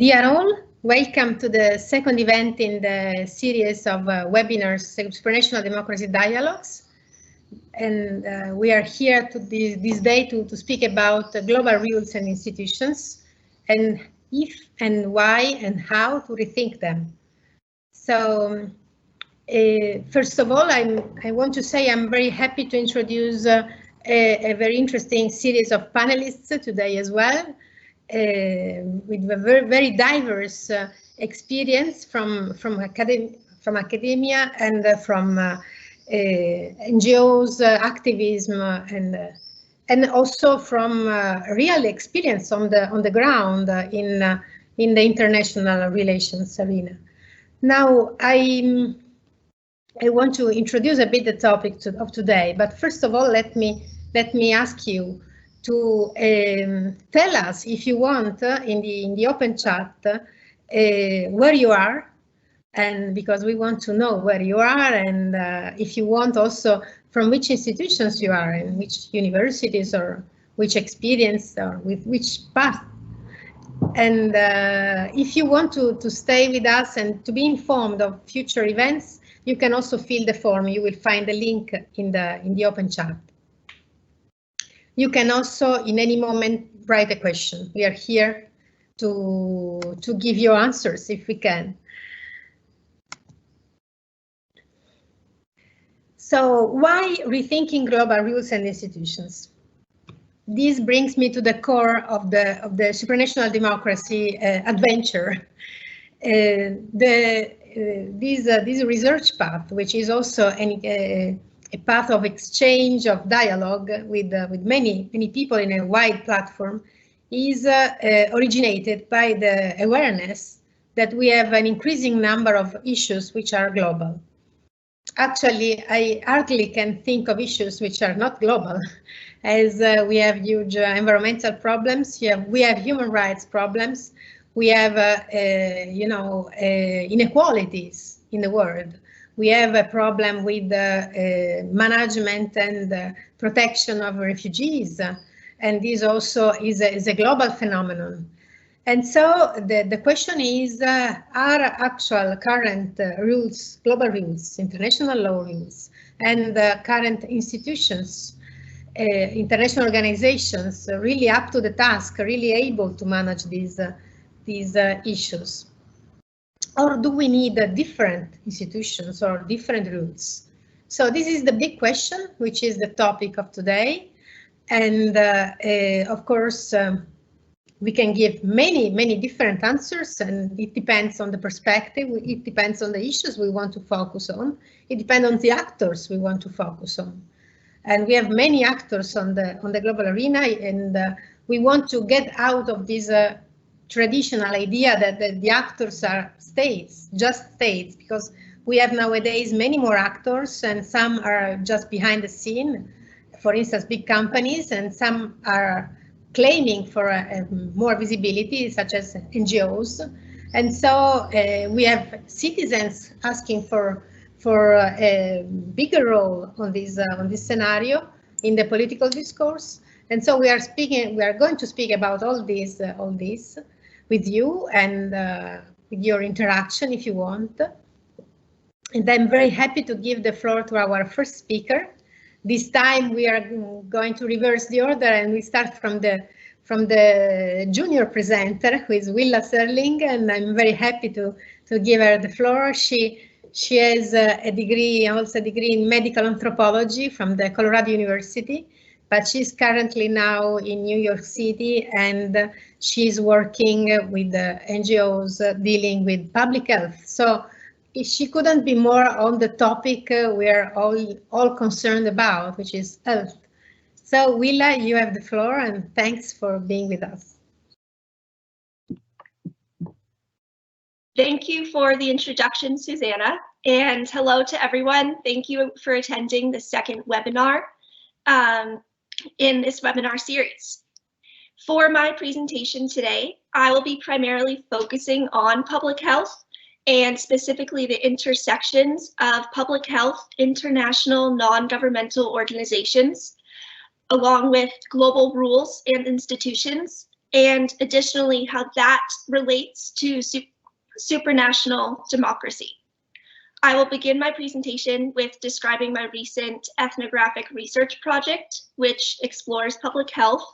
Dear all, welcome to the second event in the series of webinars, Supranational Democracy Dialogues. And we are here this day to speak about global rules and institutions, and if and why and how to rethink them. So first of all, I want to say I'm very happy to introduce a very interesting series of panelists today as well, with a very diverse experience from academia and from NGOs, activism, and also from real experience on the ground in the international relations arena. Now I want to introduce a bit the topic of today, but first of all, let me ask you to tell us, if you want, in the open chat, where you are, and because we want to know where you are, and if you want also from which institutions you are, and which universities or which experience or with which path. And if you want to stay with us and to be informed of future events, you can also fill the form. You will find the link in the open chat. You can also, in any moment, write a question. We are here to give you answers if we can. So why rethinking global rules and institutions? This brings me to the core of the supranational democracy adventure. This research path, which is also a path of exchange, of dialogue with many people in a wide platform, is originated by the awareness that we have an increasing number of issues which are global. Actually, I hardly can think of issues which are not global, as we have huge environmental problems. We have human rights problems. We have, inequalities in the world. We have a problem with management and protection of refugees, and this also is a global phenomenon. And so the question is, are actual current rules, global rules, international law rules, and current institutions, international organizations really up to the task, really able to manage these issues? Or do we need different institutions or different rules? So this is the big question, which is the topic of today. And of course, we can give many different answers, and it depends on the perspective. It depends on the issues we want to focus on. It depends on the actors we want to focus on. And we have many actors on the global arena, and we want to get out of this traditional idea that the actors are states, just states, because we have nowadays many more actors, and some are just behind the scene, for instance, big companies, and some are claiming for more visibility, such as NGOs. And so we have citizens asking for a bigger role on this scenario in the political discourse. And so we are going to speak about all this with you and with your interaction if you want. And I'm very happy to give the floor to our first speaker. This time we are going to reverse the order, and we start from the junior presenter, who is Willa Serling, and I'm very happy to give her the floor. She has a degree in medical anthropology from the Colorado University, but she's currently now in New York City, and she's working with the NGOs dealing with public health. So she couldn't be more on the topic we're all concerned about, which is health. So Willa, you have the floor, and thanks for being with us. Thank you for the introduction, Susanna, and hello to everyone. Thank you for attending the second webinar in this webinar series. For my presentation today, I will be primarily focusing on public health, and specifically the intersections of public health, international non-governmental organizations, along with global rules and institutions, and additionally how that relates to supranational democracy. I will begin my presentation with describing my recent ethnographic research project, which explores public health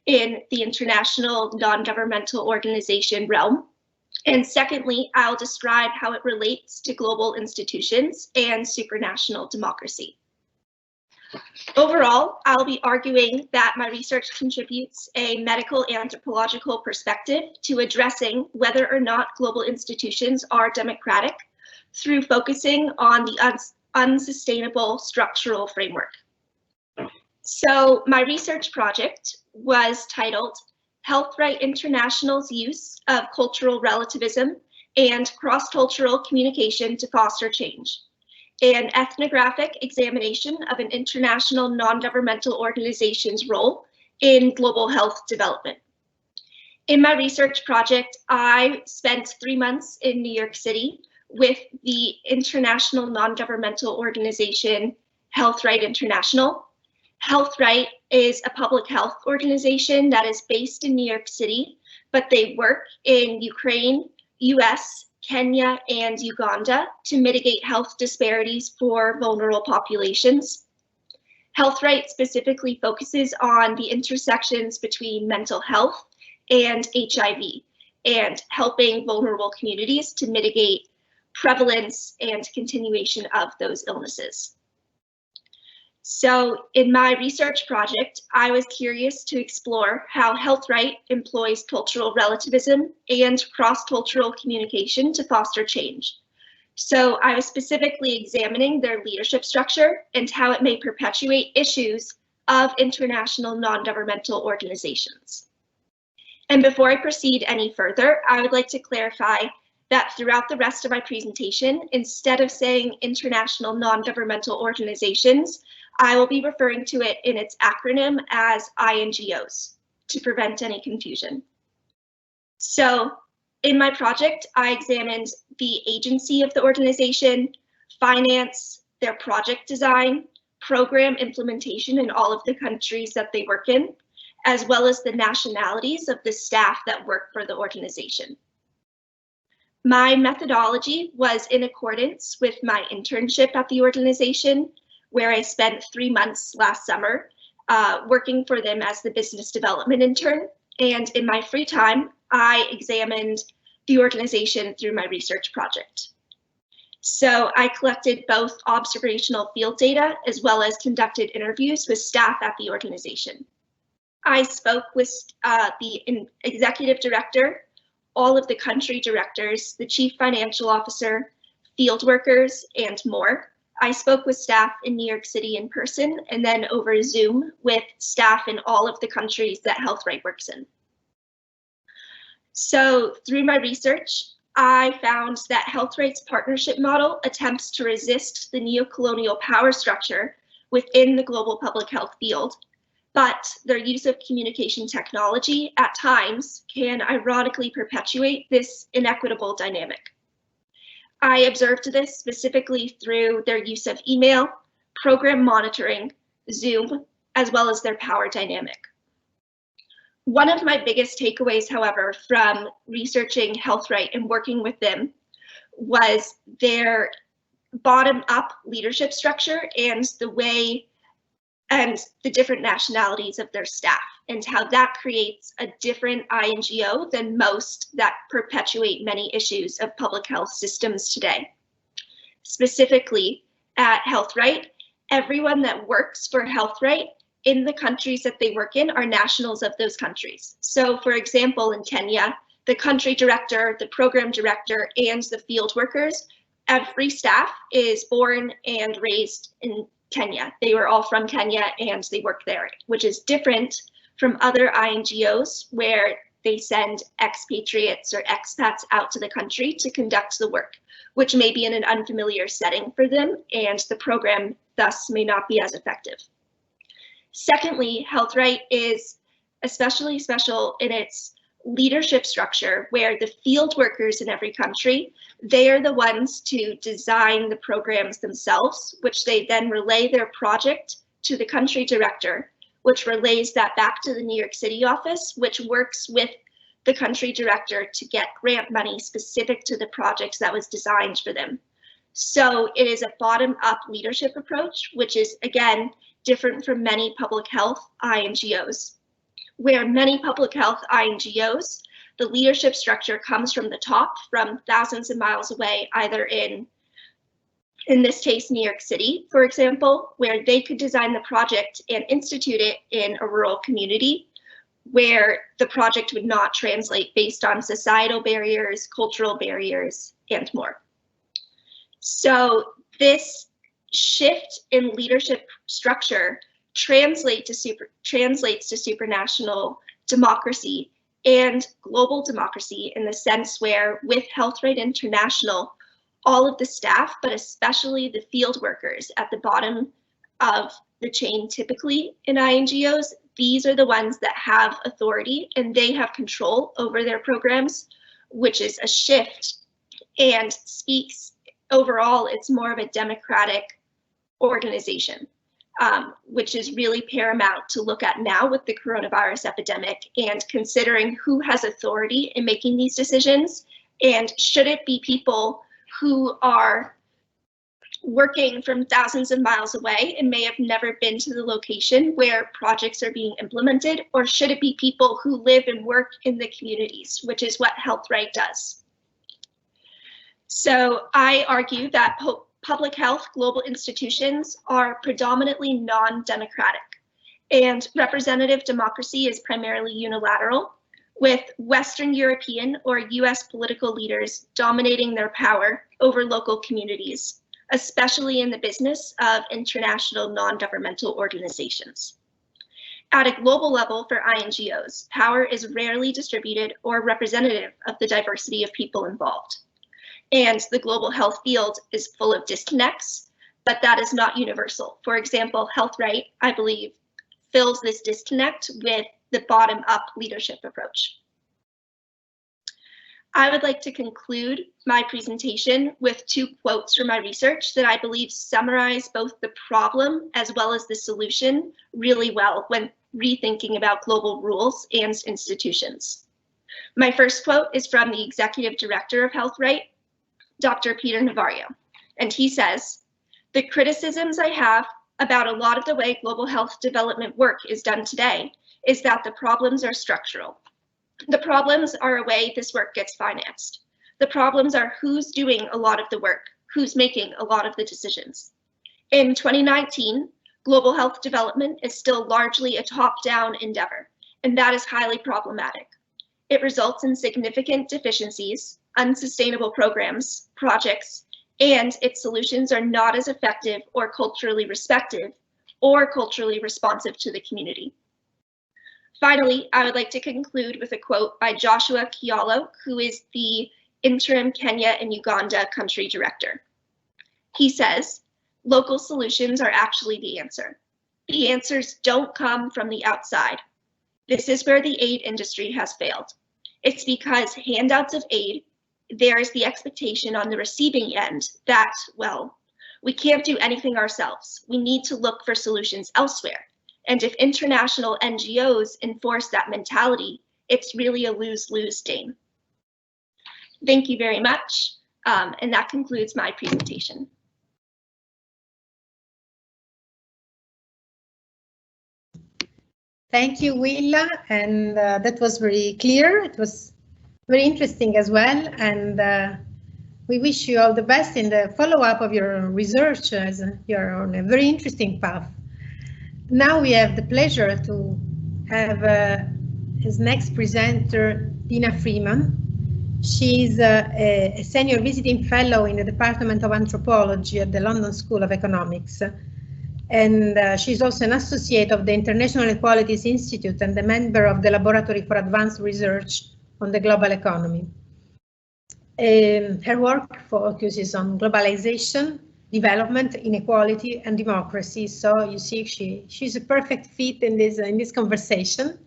in the international non-governmental organization realm. And secondly, I'll describe how it relates to global institutions and supranational democracy. Overall, I'll be arguing that my research contributes a medical anthropological perspective to addressing whether or not global institutions are democratic through focusing on the unsustainable structural framework. So my research project was titled Health Right International's Use of Cultural Relativism and Cross-Cultural Communication to Foster Change, an ethnographic examination of an international non-governmental organization's role in global health development. In my research project, I spent 3 months in New York City with the international non-governmental organization Health Right International. Health Right is a public health organization that is based in New York City, but they work in Ukraine, US, Kenya, and Uganda to mitigate health disparities for vulnerable populations. Health Right specifically focuses on the intersections between mental health and HIV and helping vulnerable communities to mitigate prevalence and continuation of those illnesses. So in my research project, I was curious to explore how Health Right employs cultural relativism and cross-cultural communication to foster change. So I was specifically examining their leadership structure and how it may perpetuate issues of international non-governmental organizations. And before I proceed any further, I would like to clarify that throughout the rest of my presentation, instead of saying international non-governmental organizations, I will be referring to it in its acronym as INGOs to prevent any confusion. So in my project, I examined the agency of the organization, finance, their project design, program implementation in all of the countries that they work in, as well as the nationalities of the staff that work for the organization. My methodology was in accordance with my internship at the organization, where I spent 3 months last summer working for them as the business development intern. And in my free time, I examined the organization through my research project. So I collected both observational field data as well as conducted interviews with staff at the organization. I spoke with the executive director, all of the country directors, the chief financial officer, field workers, and more. I spoke with staff in New York City in person and then over Zoom with staff in all of the countries that Health Right works in. So through my research, I found that Health Right's partnership model attempts to resist the neocolonial power structure within the global public health field, but their use of communication technology at times can ironically perpetuate this inequitable dynamic. I observed this specifically through their use of email, program monitoring, Zoom, as well as their power dynamic. One of my biggest takeaways, however, from researching Health Right and working with them was their bottom-up leadership structure and the way and the different nationalities of their staff and how that creates a different INGO than most that perpetuate many issues of public health systems today. Specifically at Health Right, everyone that works for Health Right in the countries that they work in are nationals of those countries. So for example, in Kenya, the country director, the program director, and the field workers, every staff is born and raised in Kenya. They were all from Kenya and they work there, which is different from other INGOs where they send expatriates or expats out to the country to conduct the work, which may be in an unfamiliar setting for them, and the program thus may not be as effective. Secondly, Health Right is especially special in its leadership structure, where the field workers in every country, they are the ones to design the programs themselves, which they then relay their project to the country director, which relays that back to the New York City office, which works with the country director to get grant money specific to the projects that was designed for them. So it is a bottom-up leadership approach, which is, again, different from many public health INGOs. Where many public health INGOs, the leadership structure comes from the top, from thousands of miles away, either in this case, New York City, for example, where they could design the project and institute it in a rural community, where the project would not translate based on societal barriers, cultural barriers, and more. So this shift in leadership structure translates to supranational democracy and global democracy, in the sense where with Health Right International, all of the staff, but especially the field workers at the bottom of the chain, typically in INGOs, these are the ones that have authority and they have control over their programs, which is a shift and speaks overall, it's more of a democratic organization, which is really paramount to look at now with the coronavirus epidemic and considering who has authority in making these decisions, and should it be people who are working from thousands of miles away and may have never been to the location where projects are being implemented, or should it be people who live and work in the communities, which is what Health Right does. So I argue that public health global institutions are predominantly non-democratic, and representative democracy is primarily unilateral, with Western European or US political leaders dominating their power over local communities, especially in the business of international non-governmental organizations. At a global level for INGOs, power is rarely distributed or representative of the diversity of people involved. And the global health field is full of disconnects, but that is not universal. For example, Health Right, I believe, fills this disconnect with the bottom-up leadership approach. I would like to conclude my presentation with 2 quotes from my research that I believe summarize both the problem as well as the solution really well when rethinking about global rules and institutions. My first quote is from the executive director of Health Right, Dr. Peter Navarro, and he says, "The criticisms I have about a lot of the way global health development work is done today is that the problems are structural. The problems are a way this work gets financed. The problems are who's doing a lot of the work, who's making a lot of the decisions. In 2019, global health development is still largely a top-down endeavor, and that is highly problematic. It results in significant deficiencies, unsustainable programs, projects, and its solutions are not as effective or culturally responsive to the community." Finally, I would like to conclude with a quote by Joshua Kialo, who is the interim Kenya and Uganda country director. He says, "Local solutions are actually the answer. The answers don't come from the outside. This is where the aid industry has failed. It's because handouts of aid, there is the expectation on the receiving end that, well, we can't do anything ourselves. We need to look for solutions elsewhere. And if international NGOs enforce that mentality, it's really a lose-lose game." Thank you very much. And that concludes my presentation. Thank you, Willa, and that was very clear. It was very interesting as well, and we wish you all the best in the follow-up of your research, as you're on a very interesting path. Now we have the pleasure to have his next presenter, Dena Freeman. She's a senior visiting fellow in the Department of Anthropology at the London School of Economics. And she's also an associate of the International Equalities Institute and a member of the Laboratory for Advanced Research on the Global Economy. Her work focuses on globalization, development, inequality, and democracy. So you see, she's a perfect fit in this conversation.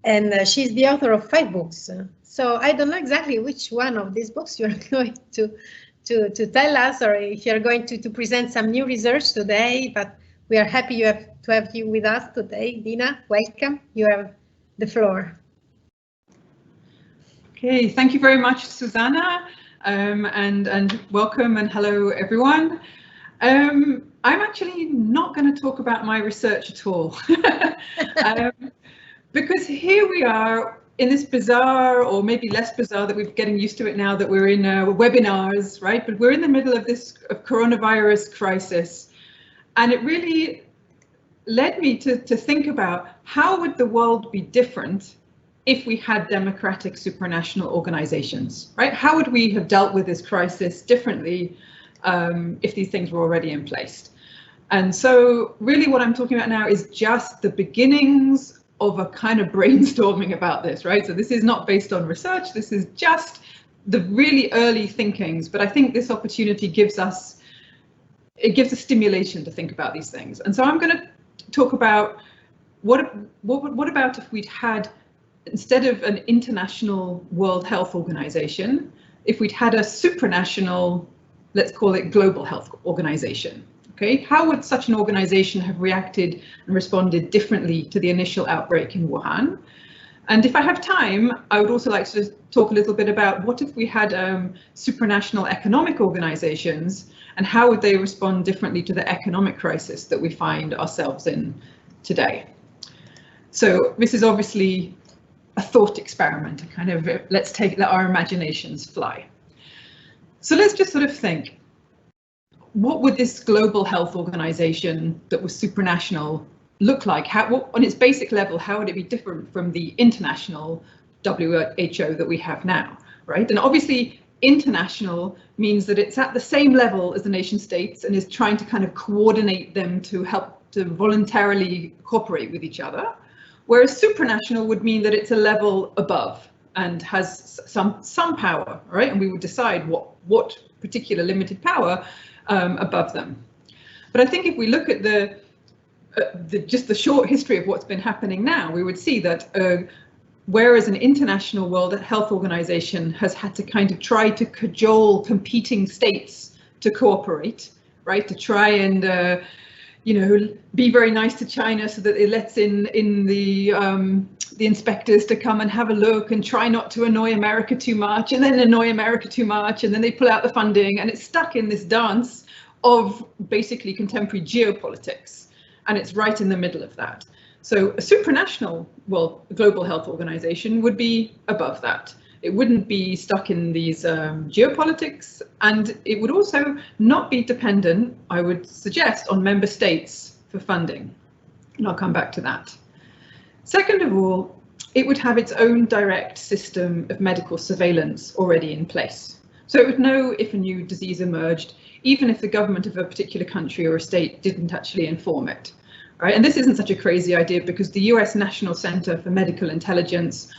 And she's the author of 5 books. So I don't know exactly which one of these books you're going to tell us, or if you're going to present some new research today, but We are happy to have you with us today. Dena, welcome. You have the floor. Okay, thank you very much, Susanna, and welcome and hello, everyone. I'm actually not going to talk about my research at all, because here we are in this bizarre, or maybe less bizarre, that we're getting used to it now that we're in webinars, right? But we're in the middle of this coronavirus crisis, and it really led me to think about how would the world be different if we had democratic supranational organizations, right? How would we have dealt with this crisis differently if these things were already in place? And so really what I'm talking about now is just the beginnings of a kind of brainstorming about this, right? So this is not based on research, this is just the really early thinkings, but I think this opportunity gives us, it gives a stimulation to think about these things. And so I'm going to talk about what about if we'd had, instead of an international World Health Organization, if we'd had a supranational, let's call it global health organization. Okay, how would such an organization have reacted and responded differently to the initial outbreak in Wuhan? And if I have time, I would also like to talk a little bit about what if we had supranational economic organizations, and how would they respond differently to the economic crisis that we find ourselves in today? So this is obviously a thought experiment, a kind of let's let our imaginations fly. So let's just sort of think, what would this global health organization that was supranational look like? On its basic level, how would it be different from the international WHO that we have now, right? And obviously international means that it's at the same level as the nation states and is trying to kind of coordinate them to help to voluntarily cooperate with each other. Whereas supranational would mean that it's a level above and has some power, right? And we would decide what particular limited power above them. But I think if we look at just the short history of what's been happening now, we would see that whereas an international World Health Organization has had to kind of try to cajole competing states to cooperate, right? To try and be very nice to China so that it lets in the inspectors to come and have a look and try not to annoy America too much, and then annoy America too much, and then they pull out the funding, and it's stuck in this dance of basically contemporary geopolitics, and it's right in the middle of that. So a supranational, global health organization would be above that. It wouldn't be stuck in these geopolitics, and it would also not be dependent, I would suggest, on member states for funding. And I'll come back to that. Second of all, it would have its own direct system of medical surveillance already in place. So it would know if a new disease emerged, even if the government of a particular country or a state didn't actually inform it. Right? And this isn't such a crazy idea because the US National Center for Medical Intelligence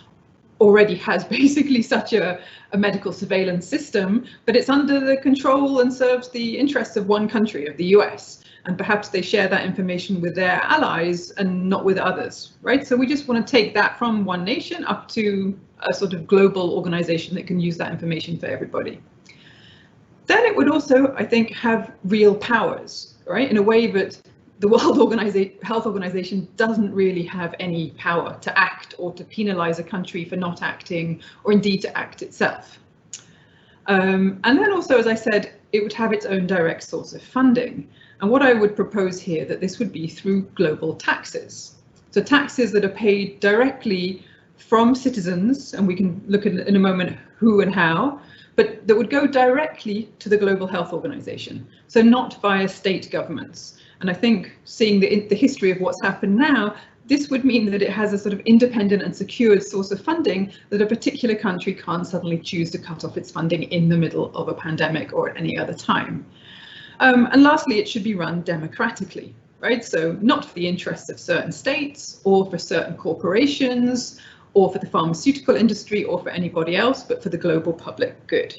already has basically such a medical surveillance system, but it's under the control and serves the interests of one country, of the US, and perhaps they share that information with their allies and not with others, right? So we just want to take that from one nation up to a sort of global organization that can use that information for everybody. Then it would also, I think, have real powers, right? In a way that the World Health Organization doesn't really have any power to act or to penalize a country for not acting, or indeed to act itself. And then also, as I said, it would have its own direct source of funding. And what I would propose here, that this would be through global taxes. So taxes that are paid directly from citizens, and we can look at in a moment who and how, but that would go directly to the Global Health Organization. So not via state governments. And I think seeing the history of what's happened now, this would mean that it has a sort of independent and secured source of funding that a particular country can't suddenly choose to cut off its funding in the middle of a pandemic or at any other time. And lastly, it should be run democratically, right? So not for the interests of certain states or for certain corporations or for the pharmaceutical industry or for anybody else, but for the global public good.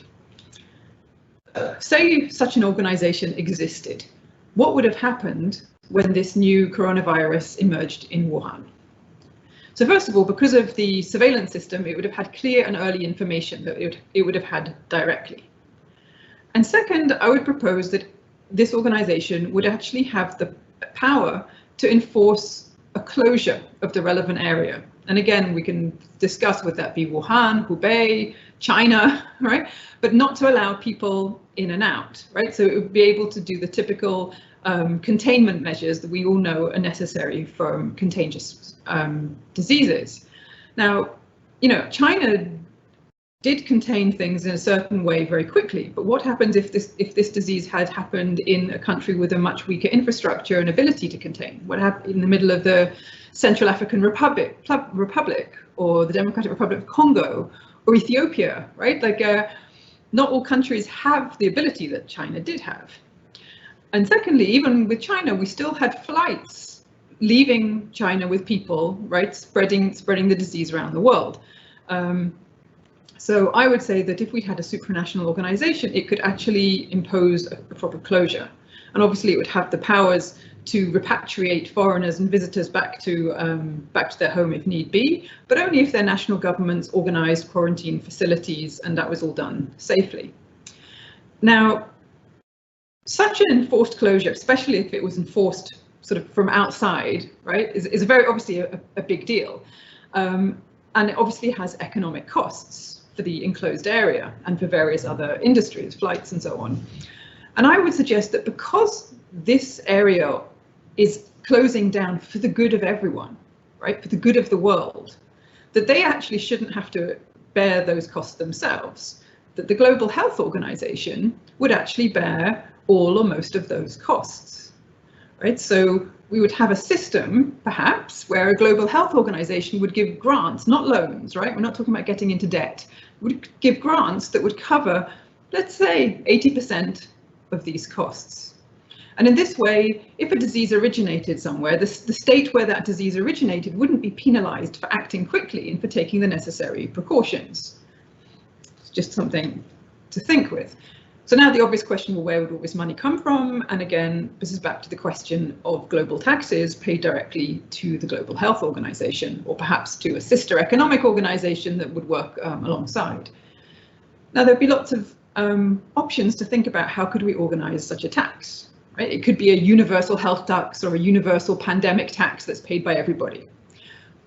Say such an organization existed. What would have happened when this new coronavirus emerged in Wuhan? So first of all, because of the surveillance system, it would have had clear and early information that it would have had directly. And second, I would propose that this organization would actually have the power to enforce a closure of the relevant area. And again, we can discuss would that be Wuhan, Hubei, China, right? But not to allow people in and out, right? So it would be able to do the typical containment measures that we all know are necessary for contagious diseases. Now, you know, China did contain things in a certain way very quickly, but what happens if this disease had happened in a country with a much weaker infrastructure and ability to contain? What happened in the middle of the Central African Republic or the Democratic Republic of Congo or Ethiopia, right? Like, not all countries have the ability that China did have. And secondly, even with China, we still had flights leaving China with people, right, spreading the disease around the world. So I would say that if we had a supranational organization, it could actually impose a proper closure. And obviously it would have the powers to repatriate foreigners and visitors back to their home if need be, but only if their national governments organized quarantine facilities, and that was all done safely. Now, such an enforced closure, especially if it was enforced sort of from outside, right, is very obviously a big deal. And it obviously has economic costs for the enclosed area and for various other industries, flights and so on. And I would suggest that because this area is closing down for the good of everyone, right, for the good of the world, that they actually shouldn't have to bear those costs themselves, that the Global Health Organization would actually bear all or most of those costs, right? So we would have a system, perhaps, where a global health organization would give grants, not loans, right? We're not talking about getting into debt. Would give grants that would cover, let's say, 80% of these costs. And in this way, if a disease originated somewhere, the state where that disease originated wouldn't be penalized for acting quickly and for taking the necessary precautions. It's just something to think with. So now the obvious question, well, where would all this money come from? And again, this is back to the question of global taxes paid directly to the Global Health Organization, or perhaps to a sister economic organization that would work alongside. Now, there'd be lots of options to think about how could we organize such a tax, right? It could be a universal health tax or a universal pandemic tax that's paid by everybody.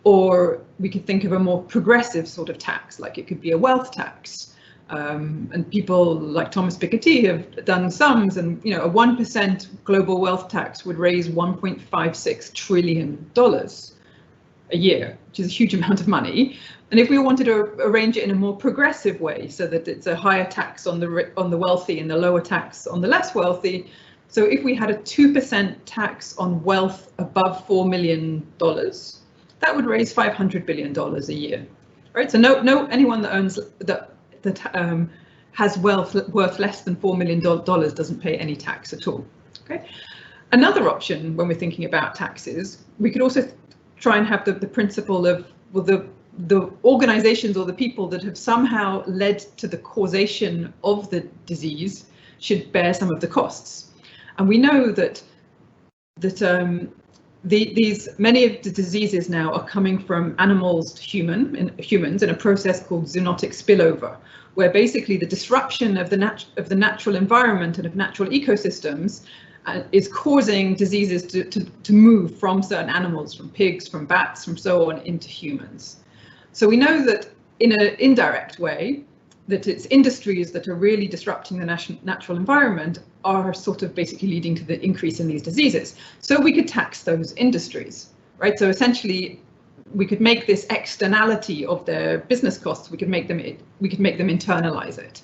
Or we could think of a more progressive sort of tax, like it could be a wealth tax. And people like Thomas Piketty have done sums, and you know, a 1% global wealth tax would raise $1.56 trillion a year, which is a huge amount of money. And if we wanted to arrange it in a more progressive way, so that it's a higher tax on the wealthy and the lower tax on the less wealthy, so if we had a 2% tax on wealth above $4 million, that would raise $500 billion a year, right? So anyone that owns that has wealth worth less than $4 million doesn't pay any tax at all. Okay. Another option when we're thinking about taxes, we could also try and have the principle of, well, the organizations or the people that have somehow led to the causation of the disease should bear some of the costs. And we know that many of the diseases now are coming from animals to humans in a process called zoonotic spillover, where basically the disruption of the natural environment and of natural ecosystems is causing diseases to move from certain animals, from pigs, from bats, from so on, into humans. So we know that in an indirect way, that it's industries that are really disrupting the natural environment are sort of basically leading to the increase in these diseases. So we could tax those industries, right? So essentially, we could make this externality of their business costs. We could make them internalize it.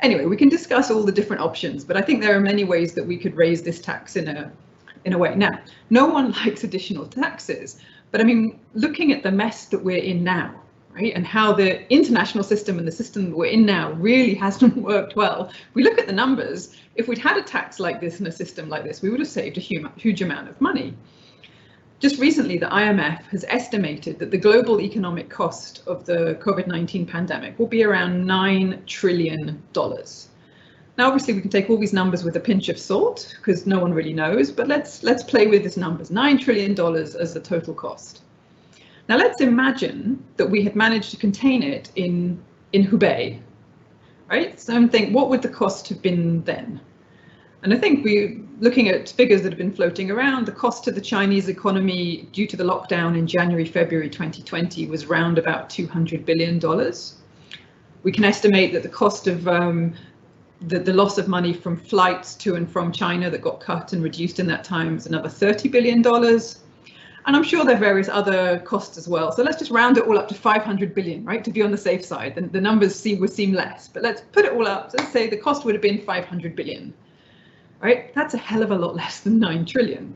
Anyway, we can discuss all the different options, but I think there are many ways that we could raise this tax in a way. Now, no one likes additional taxes, but I mean, looking at the mess that we're in now, right, and how the international system and the system that we're in now really hasn't worked well. If we look at the numbers, if we'd had a tax like this and a system like this, we would have saved a huge amount of money. Just recently, the IMF has estimated that the global economic cost of the COVID-19 pandemic will be around $9 trillion. Now, obviously, we can take all these numbers with a pinch of salt because no one really knows, but let's play with these numbers. $9 trillion as the total cost. Now, let's imagine that we had managed to contain it in Hubei, right? So I'm thinking, what would the cost have been then? And I think looking at figures that have been floating around, the cost to the Chinese economy due to the lockdown in January, February 2020 was around about $200 billion. We can estimate that the cost of the loss of money from flights to and from China that got cut and reduced in that time is another $30 billion. And I'm sure there are various other costs as well. So let's just round it all up to 500 billion, right, to be on the safe side. The numbers would seem less, but let's put it all up. So let's say the cost would have been 500 billion, right? That's a hell of a lot less than 9 trillion,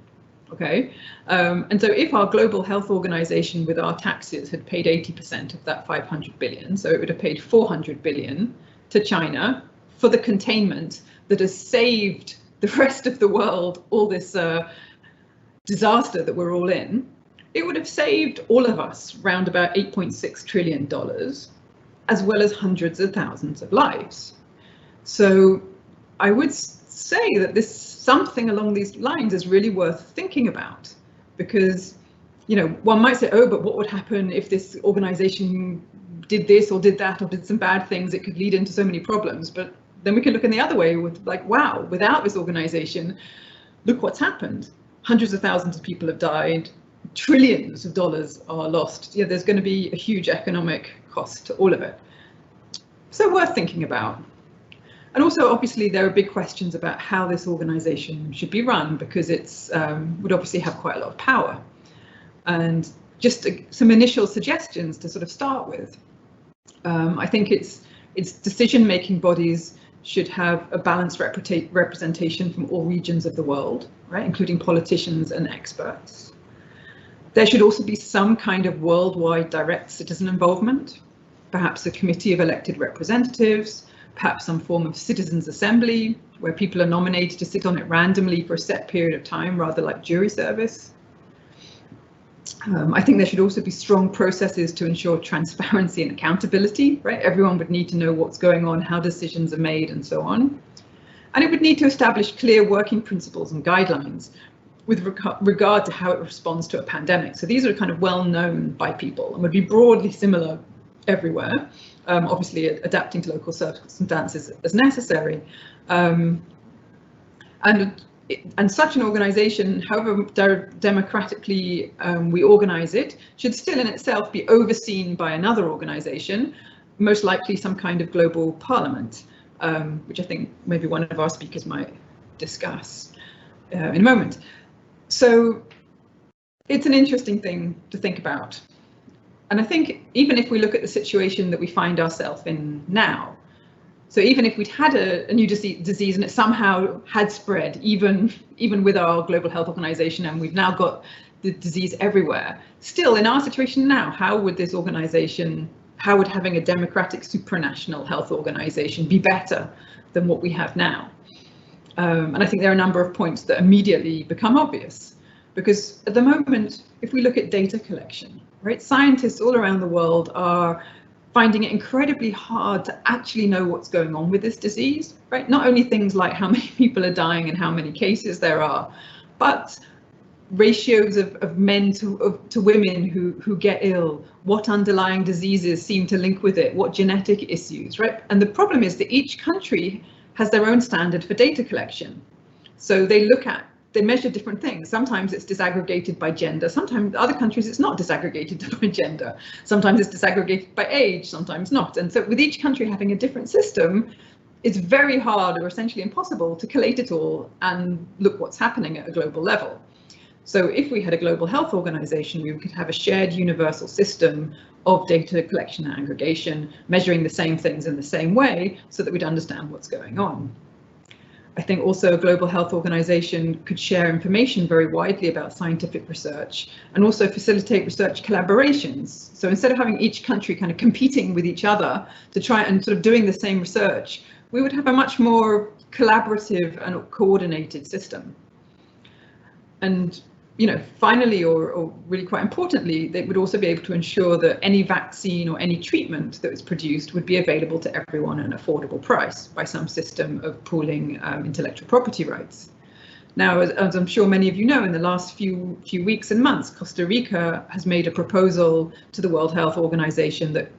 okay? And so if our global health organization with our taxes had paid 80% of that 500 billion, so it would have paid 400 billion to China for the containment that has saved the rest of the world all this disaster that we're all in, it would have saved all of us round about $8.6 trillion, as well as hundreds of thousands of lives. So I would say that something along these lines is really worth thinking about, because, you know, one might say, oh, but what would happen if this organization did this or did that or did some bad things? It could lead into so many problems. But then we can look in the other way with, like, wow, without this organization, look what's happened. Hundreds of thousands of people have died, trillions of dollars are lost. Yeah, there's going to be a huge economic cost to all of it. So worth thinking about. And also, obviously, there are big questions about how this organization should be run, because it's would obviously have quite a lot of power. And just some initial suggestions to sort of start with. I think its decision-making bodies should have a balanced representation from all regions of the world, right, including politicians and experts. There should also be some kind of worldwide direct citizen involvement, perhaps a committee of elected representatives, perhaps some form of citizens' assembly, where people are nominated to sit on it randomly for a set period of time, rather like jury service. I think there should also be strong processes to ensure transparency and accountability, right? Everyone would need to know what's going on, how decisions are made, and so on. And it would need to establish clear working principles and guidelines with regard to how it responds to a pandemic. So these are kind of well known by people and would be broadly similar everywhere, obviously adapting to local circumstances as necessary. And such an organization, however democratically we organize it, should still in itself be overseen by another organization, most likely some kind of global parliament, which I think maybe one of our speakers might discuss in a moment. So it's an interesting thing to think about. And I think even if we look at the situation that we find ourselves in now, so even if we'd had a new disease and it somehow had spread, even with our global health organization, and we've now got the disease everywhere, still in our situation now, how would this organization, how would having a democratic supranational health organization be better than what we have now? And I think there are a number of points that immediately become obvious, because at the moment, if we look at data collection, right, scientists all around the world are finding it incredibly hard to actually know what's going on with this disease, right? Not only things like how many people are dying and how many cases there are, but ratios of men to women who get ill, what underlying diseases seem to link with it, what genetic issues, right? And the problem is that each country has their own standard for data collection. So they measure different things. Sometimes it's disaggregated by gender. Sometimes other countries it's not disaggregated by gender. Sometimes it's disaggregated by age, sometimes not. And so with each country having a different system, it's very hard or essentially impossible to collate it all and look what's happening at a global level. So if we had a global health organization, we could have a shared universal system of data collection and aggregation, measuring the same things in the same way so that we'd understand what's going on. I think also a global health organization could share information very widely about scientific research and also facilitate research collaborations. So instead of having each country kind of competing with each other to try and sort of doing the same research, we would have a much more collaborative and coordinated system. And, you know, finally, or really quite importantly, they would also be able to ensure that any vaccine or any treatment that was produced would be available to everyone at an affordable price by some system of pooling intellectual property rights. Now, as I'm sure many of you know, in the last few weeks and months, Costa Rica has made a proposal to the World Health Organization that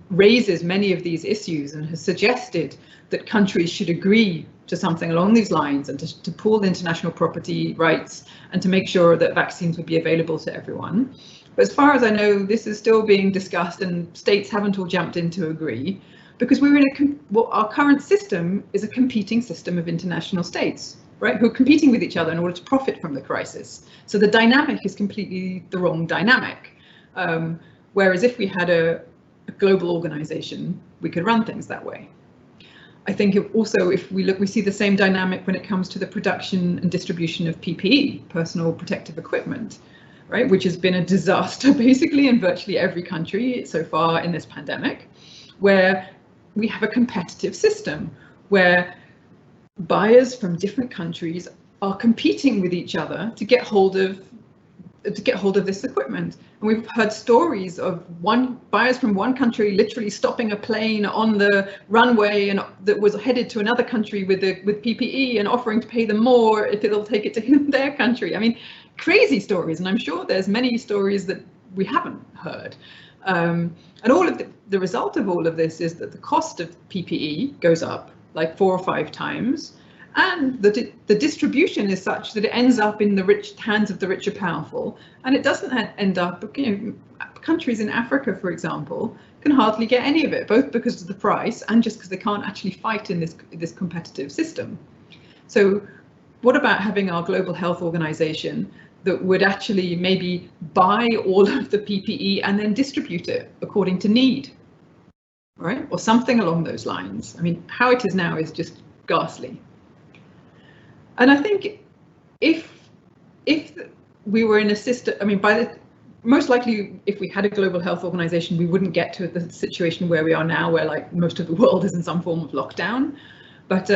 raises many of these issues and has suggested that countries should agree to something along these lines and to pool international property rights and to make sure that vaccines would be available to everyone. But as far as I know, this is still being discussed and states haven't all jumped in to agree, because we're in our current system is a competing system of international states, right, who are competing with each other in order to profit from the crisis. So the dynamic is completely the wrong dynamic. Whereas if we had a global organization, we could run things that way. I think also if we look, we see the same dynamic when it comes to the production and distribution of PPE, personal protective equipment, right, which has been a disaster basically in virtually every country so far in this pandemic, where we have a competitive system where buyers from different countries are competing with each other to get hold of this equipment. And we've heard stories of buyers from one country literally stopping a plane on the runway and that was headed to another country with PPE and offering to pay them more if it'll take it to their country. I mean, crazy stories, and I'm sure there's many stories that we haven't heard. And all of the result of all of this is that the cost of PPE goes up like 4 or 5 times. And the distribution is such that it ends up in the hands of the rich and powerful, and it doesn't end up, countries in Africa, for example, can hardly get any of it, both because of the price and just because they can't actually fight in this competitive system. So what about having our global health organization that would actually maybe buy all of the PPE and then distribute it according to need, right? Or something along those lines. I mean, how it is now is just ghastly. And I think if we were in a system, I mean, most likely if we had a global health organization, we wouldn't get to the situation where we are now, where like most of the world is in some form of lockdown. But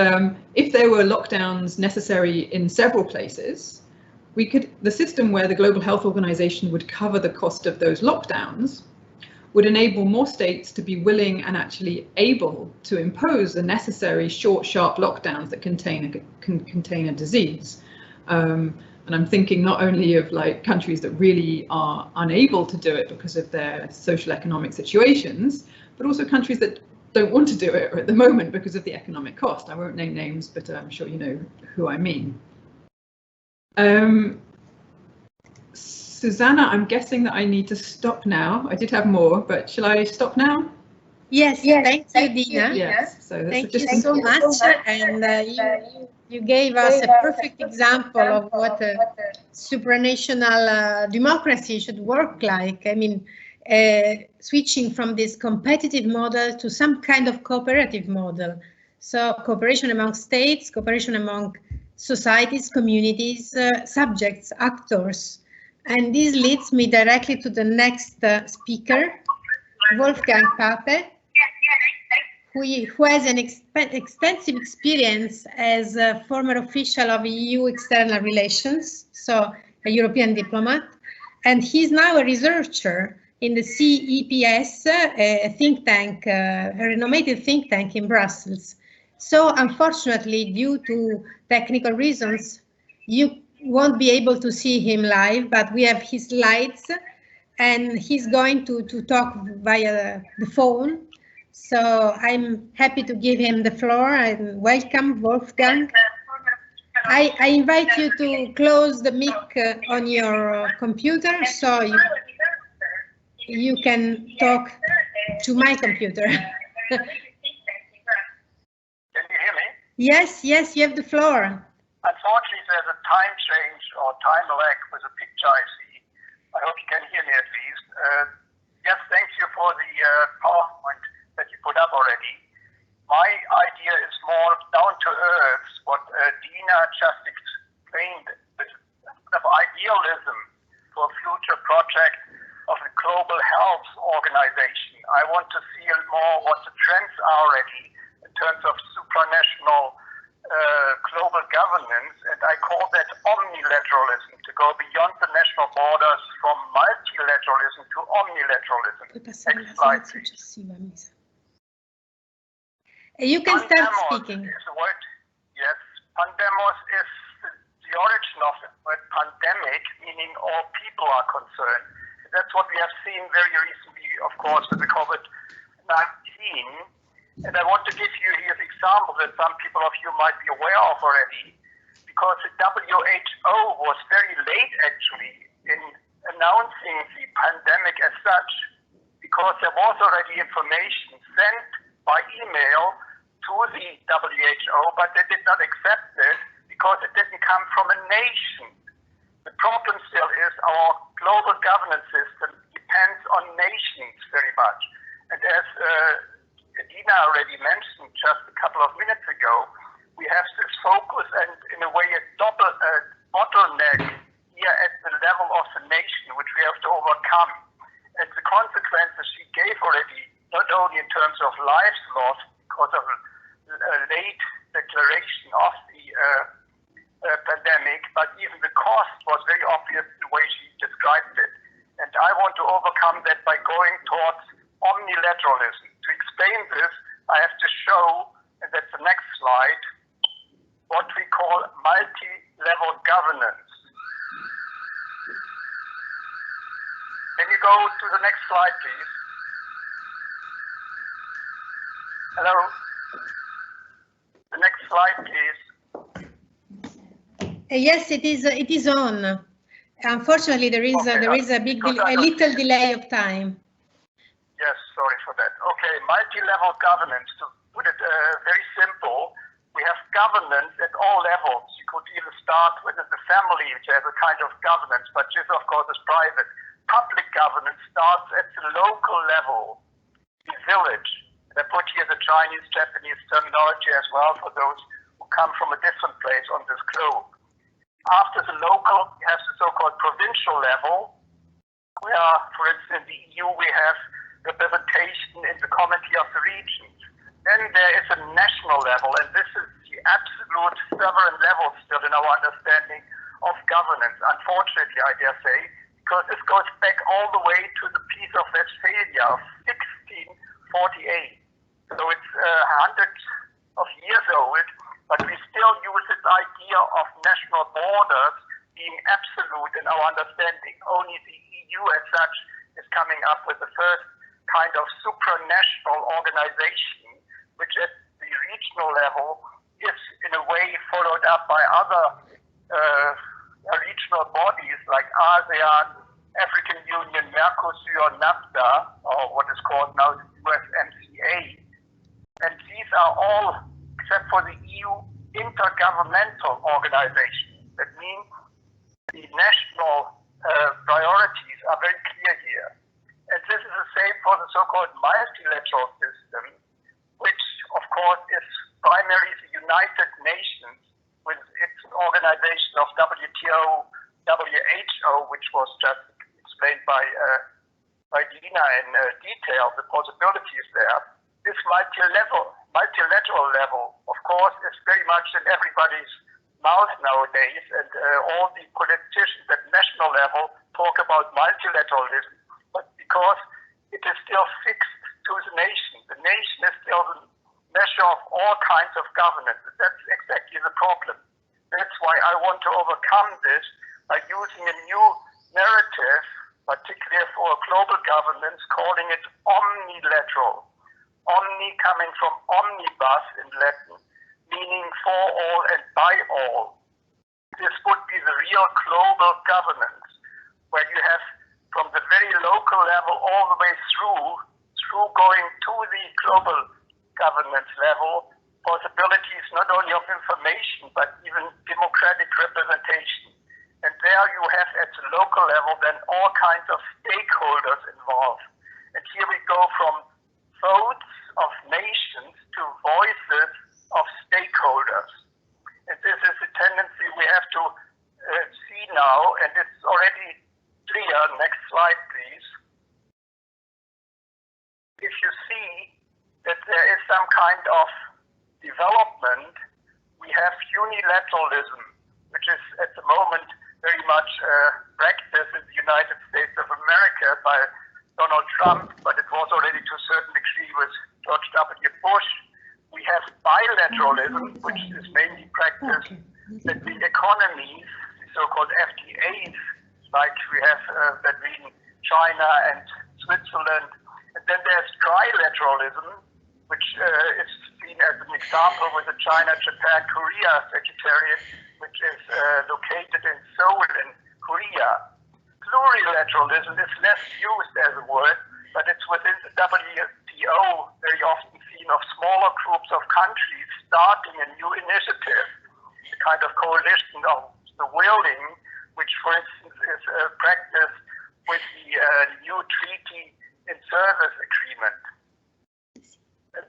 if there were lockdowns necessary in several places, the system where the global health organization would cover the cost of those lockdowns would enable more states to be willing and actually able to impose the necessary short, sharp lockdowns that can contain a disease. And I'm thinking not only of like countries that really are unable to do it because of their social economic situations, but also countries that don't want to do it at the moment because of the economic cost. I won't name names, but I'm sure you know who I mean. Susanna, I'm guessing that I need to stop now. I did have more, but shall I stop now? Yes, thank you, Dena. Yes, so thank you so much. And you gave us a perfect example of what a supranational democracy should work like. I mean, switching from this competitive model to some kind of cooperative model. So cooperation among states, cooperation among societies, communities, subjects, actors. And this leads me directly to the next speaker, Wolfgang Pape, who has an extensive experience as a former official of EU external relations, so a European diplomat, and he's now a researcher in the CEPS, a think tank, a renowned think tank in Brussels. So unfortunately, due to technical reasons, you won't be able to see him live, but we have his slides and he's going to talk via the phone. So I'm happy to give him the floor and welcome Wolfgang. I invite you to close the mic on your computer so you can talk to my computer. Can you hear me? Yes, you have the floor. Unfortunately, there's a time change or time lag with the picture I see. I hope you can hear me at least. Yes, thank you for the PowerPoint that you put up already. My idea is more down to earth, what Dena just explained, this kind of idealism for a future project of the global health organization. I want to see more what the trends are already in terms of supranational global governance, and I call that omnilateralism, to go beyond the national borders from multilateralism to omnilateralism. Next slide, please. You can start Pandemos speaking. Is the word, yes, pandemos is the origin of the word pandemic, meaning all people are concerned. That's what we have seen very recently, of course, with the COVID And I want to give you here an example that some people of you might be aware of already, because the WHO was very late actually in announcing the pandemic as such, because there was already information sent by email to the WHO, but they did not accept it because it didn't come from a nation. The problem still is our global governance system depends on nations very much. And as Dena already mentioned just a couple of minutes ago, we have this focus and in a way a bottleneck here at the level of the nation, which we have to overcome. And the consequences she gave already, not only in terms of lives lost because of a late declaration of the pandemic, but even the cost was very obvious the way she described it. And I want to overcome that by going towards omnilateralism. To explain this, I have to show, and that's the next slide, what we call multi-level governance. Can you go to the next slide, please? Hello? The next slide, please. Yes, it is on. Unfortunately, there is a little delay of time. Yes, sorry for that. Okay, multi-level governance. To put it very simple, we have governance at all levels. You could even start with the family, which has a kind of governance, but this, of course, is private. Public governance starts at the local level, the village. And I put here the Chinese, Japanese terminology as well for those who come from a different place on this globe. After the local, we have the so-called provincial level, where, for instance, in the EU, we have representation in the Committee of the Regions. Then there is a national level, and this is the absolute sovereign level still in our understanding of governance, unfortunately, I dare say, because this goes back all the way to the Peace of Westphalia of 1648. So it's hundreds of years old, but we still use this idea of national borders being absolute in our understanding. Only the EU as such is coming up with the first kind of supranational organization, which at the regional level is in a way followed up by other regional bodies like ASEAN, African Union, Mercosur, NAFTA, or what is called now the USMCA. And these are all, except for the EU, intergovernmental organizations. That means the national priorities are very clear here. And this is the same for the so-called multilateral system, which, of course, is primarily the United Nations with its organization of WTO, WHO, which was just explained by Dena in detail, the possibilities there. This multilateral level, of course, is very much in everybody's mouth nowadays, and all the politicians at national level talk about multilateralism, but because it is still fixed to the nation is still the measure of all kinds of governance. That's exactly the problem. That's why I want to overcome this by using a new narrative, particularly for global governance, calling it omnilateral. Omni coming from omnibus in Latin, meaning for all and by all. This would be the real global governance, where you have from the very local level all the way through going to the global governance level, possibilities not only of information, but even democratic representation. And there you have at the local level then all kinds of stakeholders involved. And here we go from votes of nations to voices of stakeholders. And this is a tendency we have to see now, and it's already clear. Next slide, please. If you see that there is some kind of development, we have unilateralism, which is at the moment very much practiced in the United States of America by Donald Trump, but it was already to a certain degree with George W. Bush. We have bilateralism, which is mainly practiced that the economies, the so-called FTAs, like we have between China and Switzerland, and Then there's trilateralism, which is seen as an example with the China, Japan, Korea Secretariat, which is located in Seoul in Korea. Plurilateralism is less used as a word, but it's within the WTO very often seen of smaller groups of countries starting a new initiative, a kind of coalition of the willing, which for instance is practiced with the new treaty in service agreement,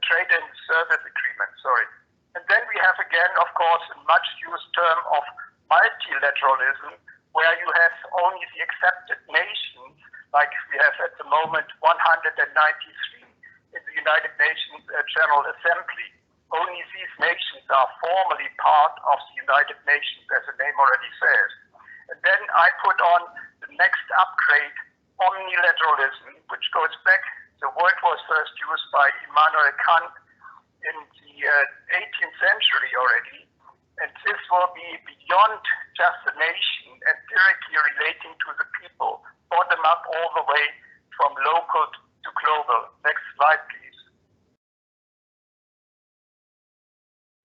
trade and service agreement, sorry. And then we have again, of course, a much used term of multilateralism, where you have only the accepted nations, like we have at the moment 193 in the United Nations General Assembly. Only these nations are formally part of the United Nations, as the name already says. And then I put on the next upgrade, omnilateralism, which goes back, the word was first used by Immanuel Kant in the 18th century already. And this will be beyond just the nation, empirically relating to the people, bottom up all the way from local to global. Next slide, please.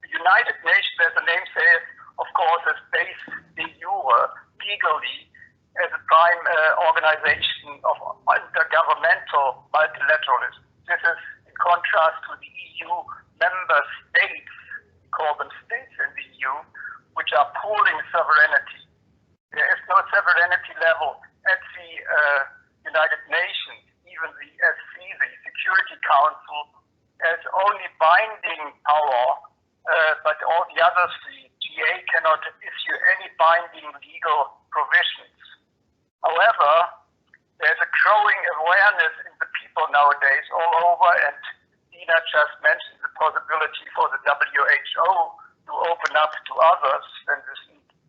The United Nations, as the name says, of course, is based de jure, legally, as a prime organization of intergovernmental multilateralism. This is in contrast to the EU member states, call them states in the EU, which are pooling sovereignty. There is no sovereignty level at the United Nations. Even the SC, the Security Council, has only binding power, but all the others, the GA, cannot issue any binding legal provisions. However, there's a growing awareness in the people nowadays all over, and Dena just mentioned the possibility for the WHO to open up to others than the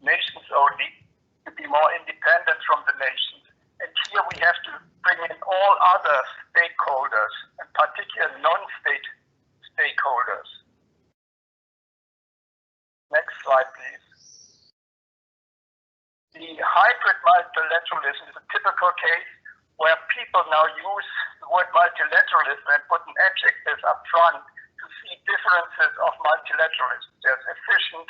nations only, to be more independent from the nations. And here we have to bring in all other stakeholders, and particularly non-state stakeholders. Next slide, please. The hybrid multilateralism is a typical case where people now use the word multilateralism and put an adjective up front to see differences of multilateralism. There's efficient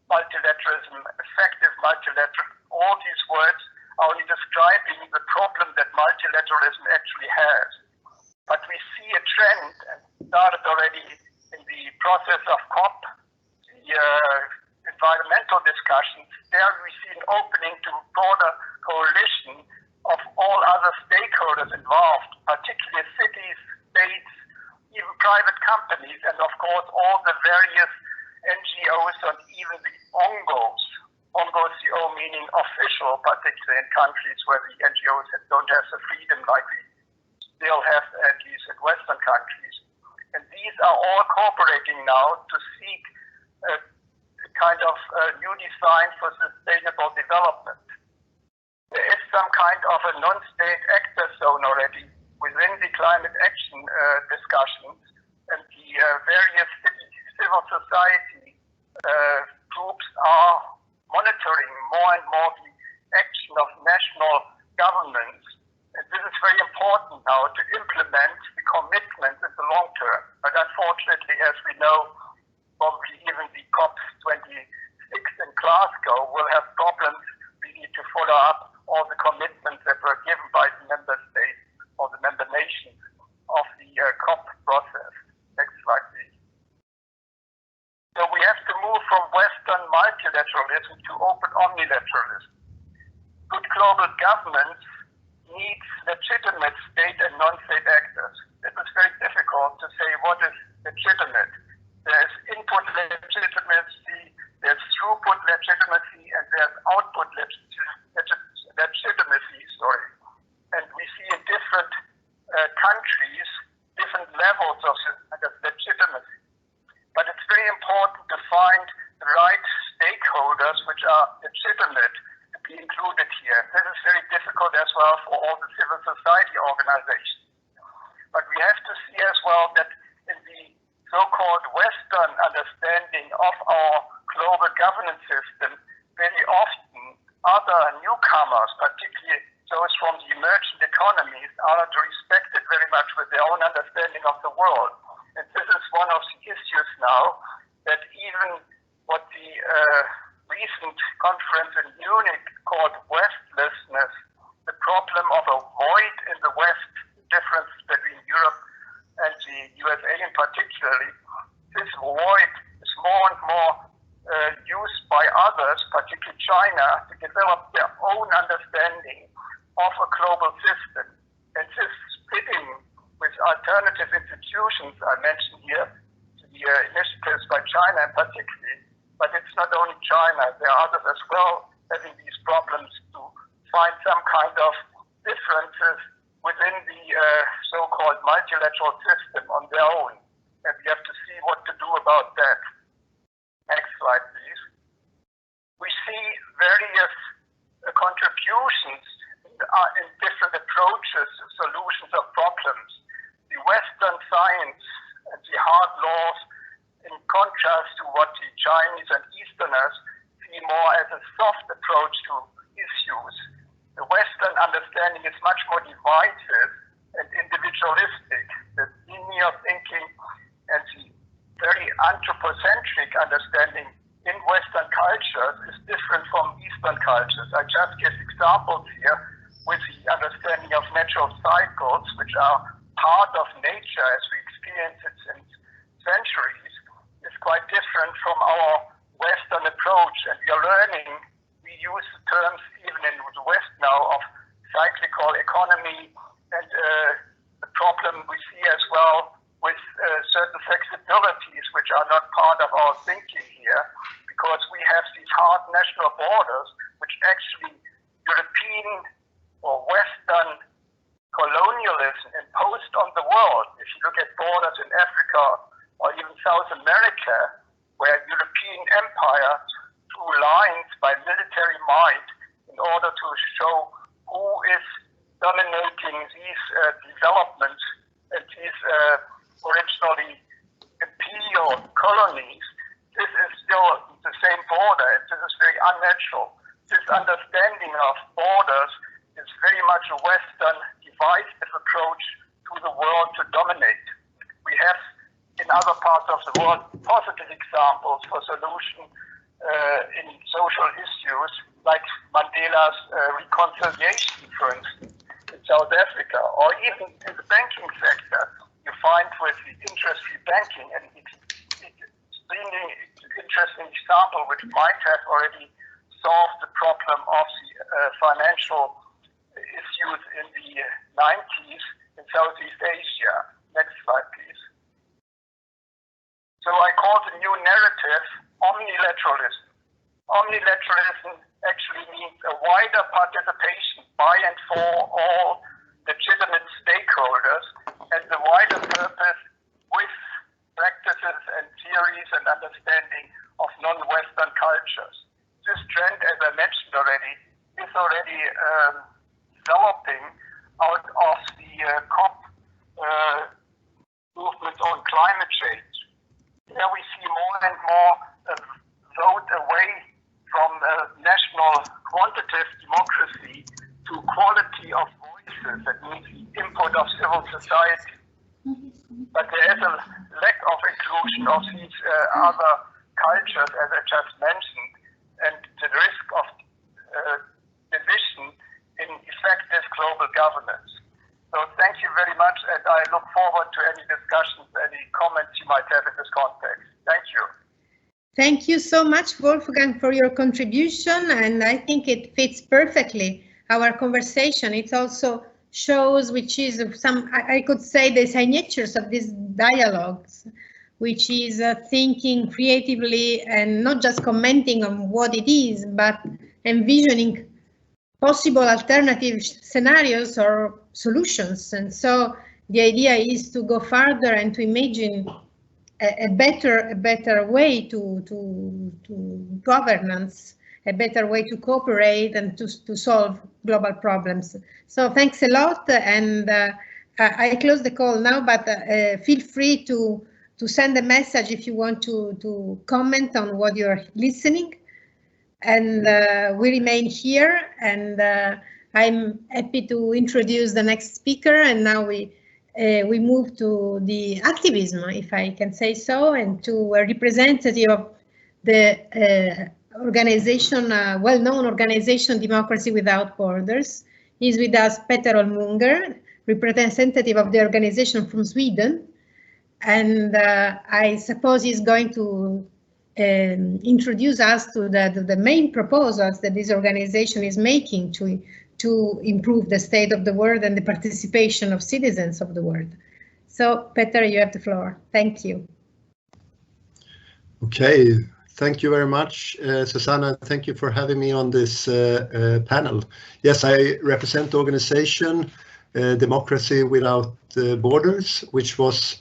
multilateralism, effective multilateralism. All these words are only describing the problem that multilateralism actually has. But we see a trend, and started already in the process of COP, the environmental discussions. There we see an opening to broader coalition of all other stakeholders involved, particularly cities, states, even private companies, and of course all the various NGOs and even the ONGOs. ONGOs, the O meaning official, particularly in countries where the NGOs don't have the freedom like we still have, at least in Western countries. And these are all cooperating now to seek a kind of new design for sustainable development. There is some kind of a non-state actor zone already within the climate action discussions, and the various civil society groups are monitoring more and more the action of national governments. And this is very important now to implement the commitments in the long term. But unfortunately, as we know, probably even the COP26 in Glasgow will have problems. We need to follow up all the commitments that were given by the member states or the member nations of the COP process. Next slide, please. So we have to move from Western multilateralism to open omnilateralism. Good global governance needs legitimate state and non-state actors. It is very difficult to say what is legitimate. There's input legitimacy, there's throughput legitimacy, and there's output legitimacy, And we see in different countries, different levels of legitimacy. But it's very important to find the right stakeholders which are legitimate to be included here. This is very difficult as well for all the civil society organizations. But we have to see as well that in the so-called Western understanding of our global governance system, very often other newcomers, particularly those from the emerging economies, are not respected very much with their own the world. And this is one of the issues now, that even what the recent conference in Munich called Westlessness, the problem of a void in the West, the difference between Europe and the USA in particular, this void is more and more used by others, particularly China, to develop their own understanding of a global system. And this fitting with alternative institutions I mentioned here, the initiatives by China in particular, but it's not only China, there are others as well having these problems to find some kind of differences within the so-called multilateral system on their own. And we have to see what to do about that. Next slide, please. We see various contributions in different approaches to solutions of problems. The Western science and the hard laws, in contrast to what the Chinese and Easterners see more as a soft approach to issues. The Western understanding is much more divisive and individualistic. The linear thinking and the very anthropocentric understanding in Western cultures is different from Eastern cultures. I just give examples here with the understanding of natural cycles, which are part of nature as we experience it since centuries, is quite different from our Western approach. And we are learning, we use the terms even in the West now of cyclical economy, and the problem we see as well with certain flexibilities which are not part of our thinking here, because we have these hard national borders which actually European or Western colonialism imposed on the world. If you look at borders in Africa or even South America, where European empires drew lines by military might in order to show who is dominating these developments and these originally imperial colonies, this is still the same border, and this is very unnatural. This understanding of borders is very much a Western divisive approach to the world to dominate. We have in other parts of the world positive examples for solution in social issues, like Mandela's reconciliation, for instance, in South Africa, or even in the banking sector. You find with the interest-free banking an extremely interesting example which might have already solved the problem of the financial issues in the 90s in Southeast Asia. Next slide, please. So I call the new narrative omnilateralism. Omnilateralism actually means a wider participation by and for all legitimate stakeholders, and the wider purpose with practices and theories and understanding of non-Western cultures. This trend, as I mentioned already, is already developing out of the COP movement on climate change. There we see more and more a vote away from national quantitative democracy to quality of voices, that means the input of civil society. But there is a lack of inclusion of these other cultures, as I just mentioned, and the risk of division in effective global governance. So thank you very much, and I look forward to any discussions, any comments you might have in this context. Thank you. Thank you so much, Wolfgang, for your contribution, and I think it fits perfectly our conversation. It also shows which is some, I could say, the signatures of these dialogues, which is thinking creatively and not just commenting on what it is, but envisioning possible alternative scenarios or solutions. And so the idea is to go further and to imagine a better way to governance, a better way to cooperate and to solve global problems. So thanks a lot, and I close the call now, but feel free to send a message if you want to comment on what you're listening. And we remain here, and I'm happy to introduce the next speaker. And now we we moved to the activism, if I can say so, and to a representative of the organization, well-known organization, Democracy Without Borders. He's with us, Peter Ölmunger, representative of the organization from Sweden. And I suppose he's going to introduce us to the main proposals that this organization is making to improve the state of the world and the participation of citizens of the world. So, Peter, you have the floor. Thank you. Okay, thank you very much, Susanna. Thank you for having me on this panel. Yes, I represent the organization Democracy Without Borders, which was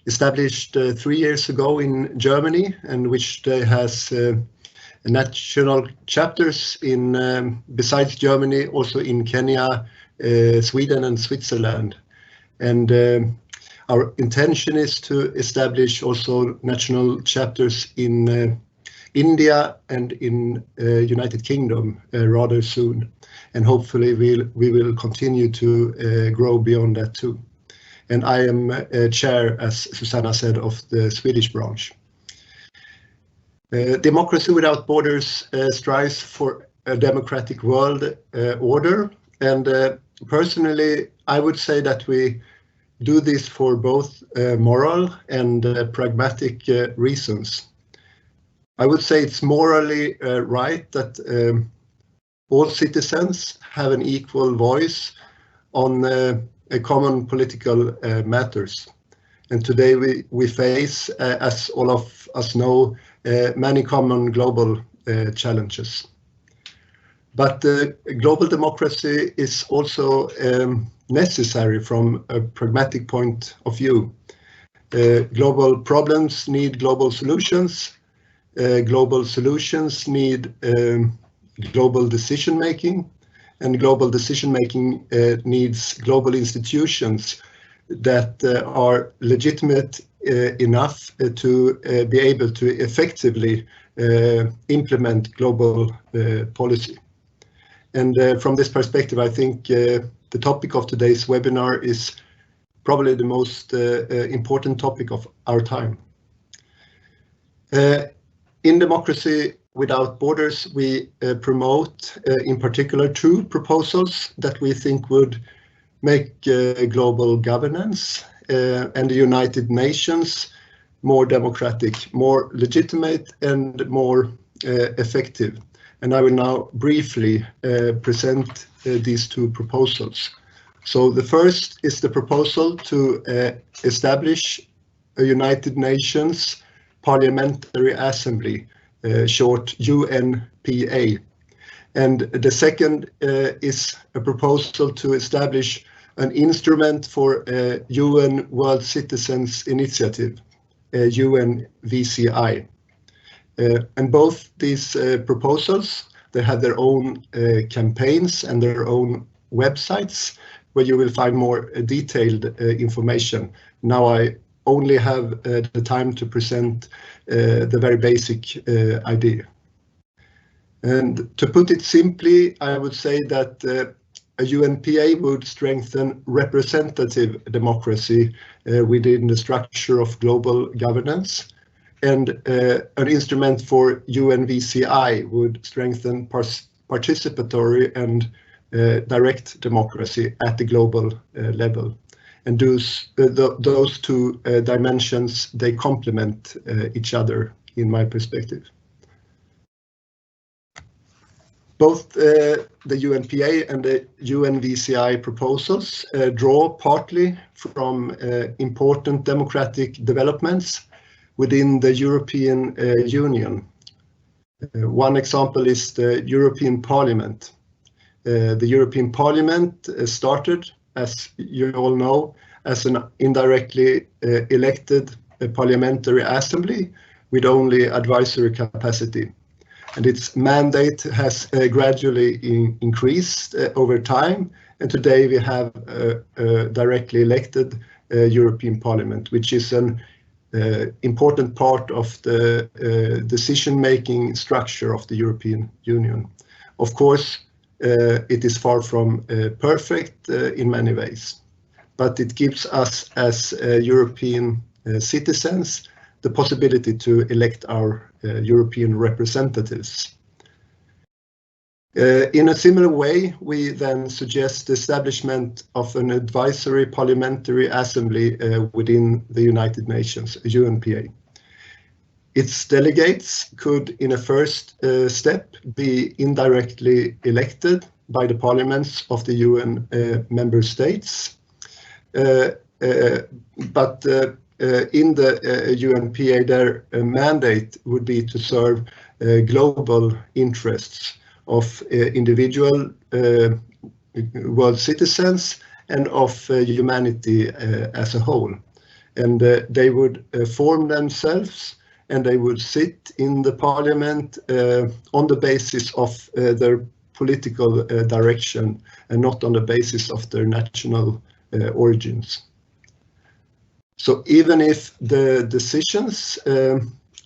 established 3 years ago in Germany, and which has national chapters in besides Germany, also in Kenya, Sweden and Switzerland. And our intention is to establish also national chapters in India and in United Kingdom rather soon. And hopefully we will continue to grow beyond that too. And I am chair, as Susanna said, of the Swedish branch. Democracy Without Borders strives for a democratic world order. And personally, I would say that we do this for both moral and pragmatic reasons. I would say it's morally right that all citizens have an equal voice on a common political matters. And today we face, as all of us know, many common global challenges. But global democracy is also necessary from a pragmatic point of view. Global problems need global solutions. Global solutions need global decision making, and global decision making needs global institutions that are legitimate enough to be able to effectively implement global policy. And from this perspective, I think the topic of today's webinar is probably the most important topic of our time. In Democracy Without Borders, we promote in particular 2 proposals that we think would make global governance and the United Nations more democratic, more legitimate and more effective. And I will now briefly present these 2 proposals. So the first is the proposal to establish a United Nations Parliamentary Assembly, short UNPA. And the second is a proposal to establish an instrument for UN World Citizens Initiative, UNVCI. And both these proposals, they have their own campaigns and their own websites where you will find more detailed information. Now I only have the time to present the very basic idea. And to put it simply, I would say that a UNPA would strengthen representative democracy within the structure of global governance, and an instrument for UNVCI would strengthen participatory and direct democracy at the global level. And those 2 dimensions, they complement each other in my perspective. Both the UNPA and the UNVCI proposals draw partly from important democratic developments within the European Union. One example is the European Parliament. The European Parliament started, as you all know, as an indirectly elected parliamentary assembly with only advisory capacity. And its mandate has gradually increased over time. And today we have a directly elected European Parliament, which is an important part of the decision-making structure of the European Union. Of course, it is far from perfect in many ways. but it gives us as European citizens the possibility to elect our European representatives. In a similar way, we then suggest the establishment of an advisory parliamentary assembly within the United Nations, UNPA. Its delegates could, in a first step, be indirectly elected by the parliaments of the UN member states. But in the UNPA, their mandate would be to serve global interests of individual world citizens and of humanity as a whole. And they would form themselves, and they would sit in the parliament on the basis of their political direction and not on the basis of their national origins. So even if the decisions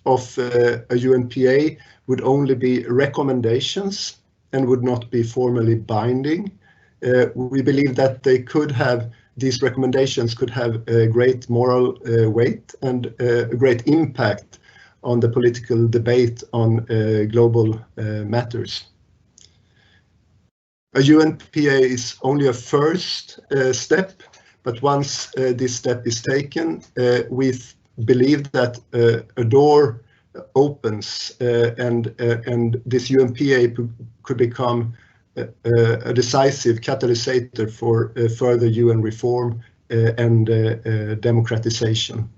of a UNPA would only be recommendations and would not be formally binding, we believe that these recommendations could have a great moral weight and a great impact on the political debate on global matters. A UNPA is only a first step, but once this step is taken, we believe that a door opens and this UNPA could become a decisive catalyst for further UN reform and democratization.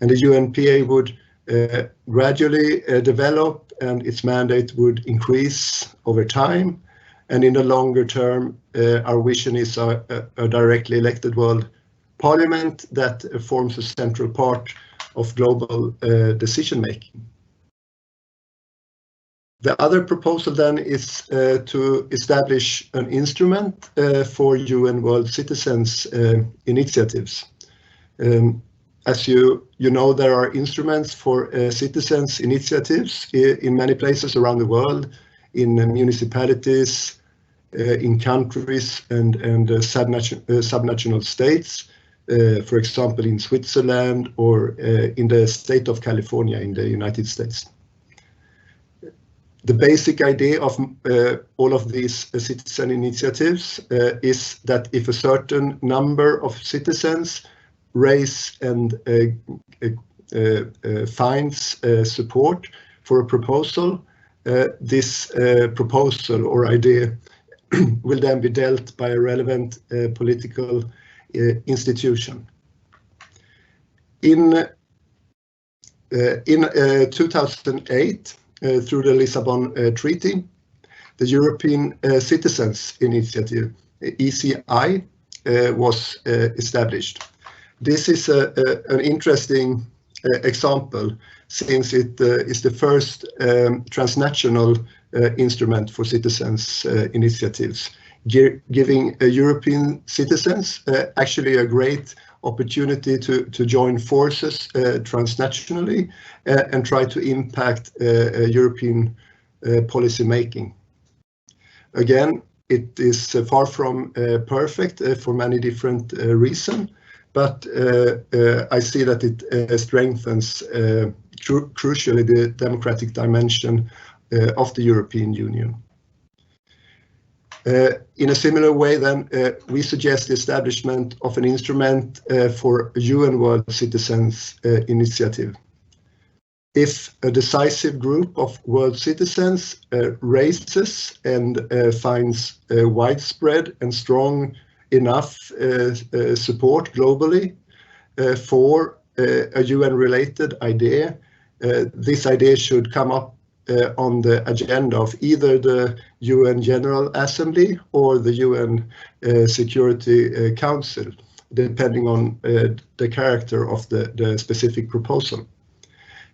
And the UNPA would gradually develop, and its mandate would increase over time. And in the longer term, our vision is a directly elected world parliament that forms a central part of global decision-making. The other proposal then is to establish an instrument for UN World Citizens initiatives. As you know, there are instruments for citizens initiatives in many places around the world, in municipalities, in countries and subnational states, for example, in Switzerland or in the state of California in the United States. The basic idea of all of these citizen initiatives is that if a certain number of citizens raise and finds support for a proposal, this proposal or idea will then be dealt by a relevant political institution. In 2008, through the Lisbon Treaty, the European Citizens Initiative, ECI, was established. This is an interesting example, since it is the first transnational instrument for citizens initiatives, giving European citizens actually a great opportunity to join forces transnationally and try to impact European policy making. Again, it is far from perfect for many different reasons, but I see that it strengthens crucially the democratic dimension of the European Union. In a similar way, then, we suggest the establishment of an instrument for a UN World Citizens Initiative. If a decisive group of world citizens raises and finds widespread and strong enough support globally for a UN-related idea, this idea should come up on the agenda of either the UN General Assembly or the UN Security Council, depending on the character of the specific proposal.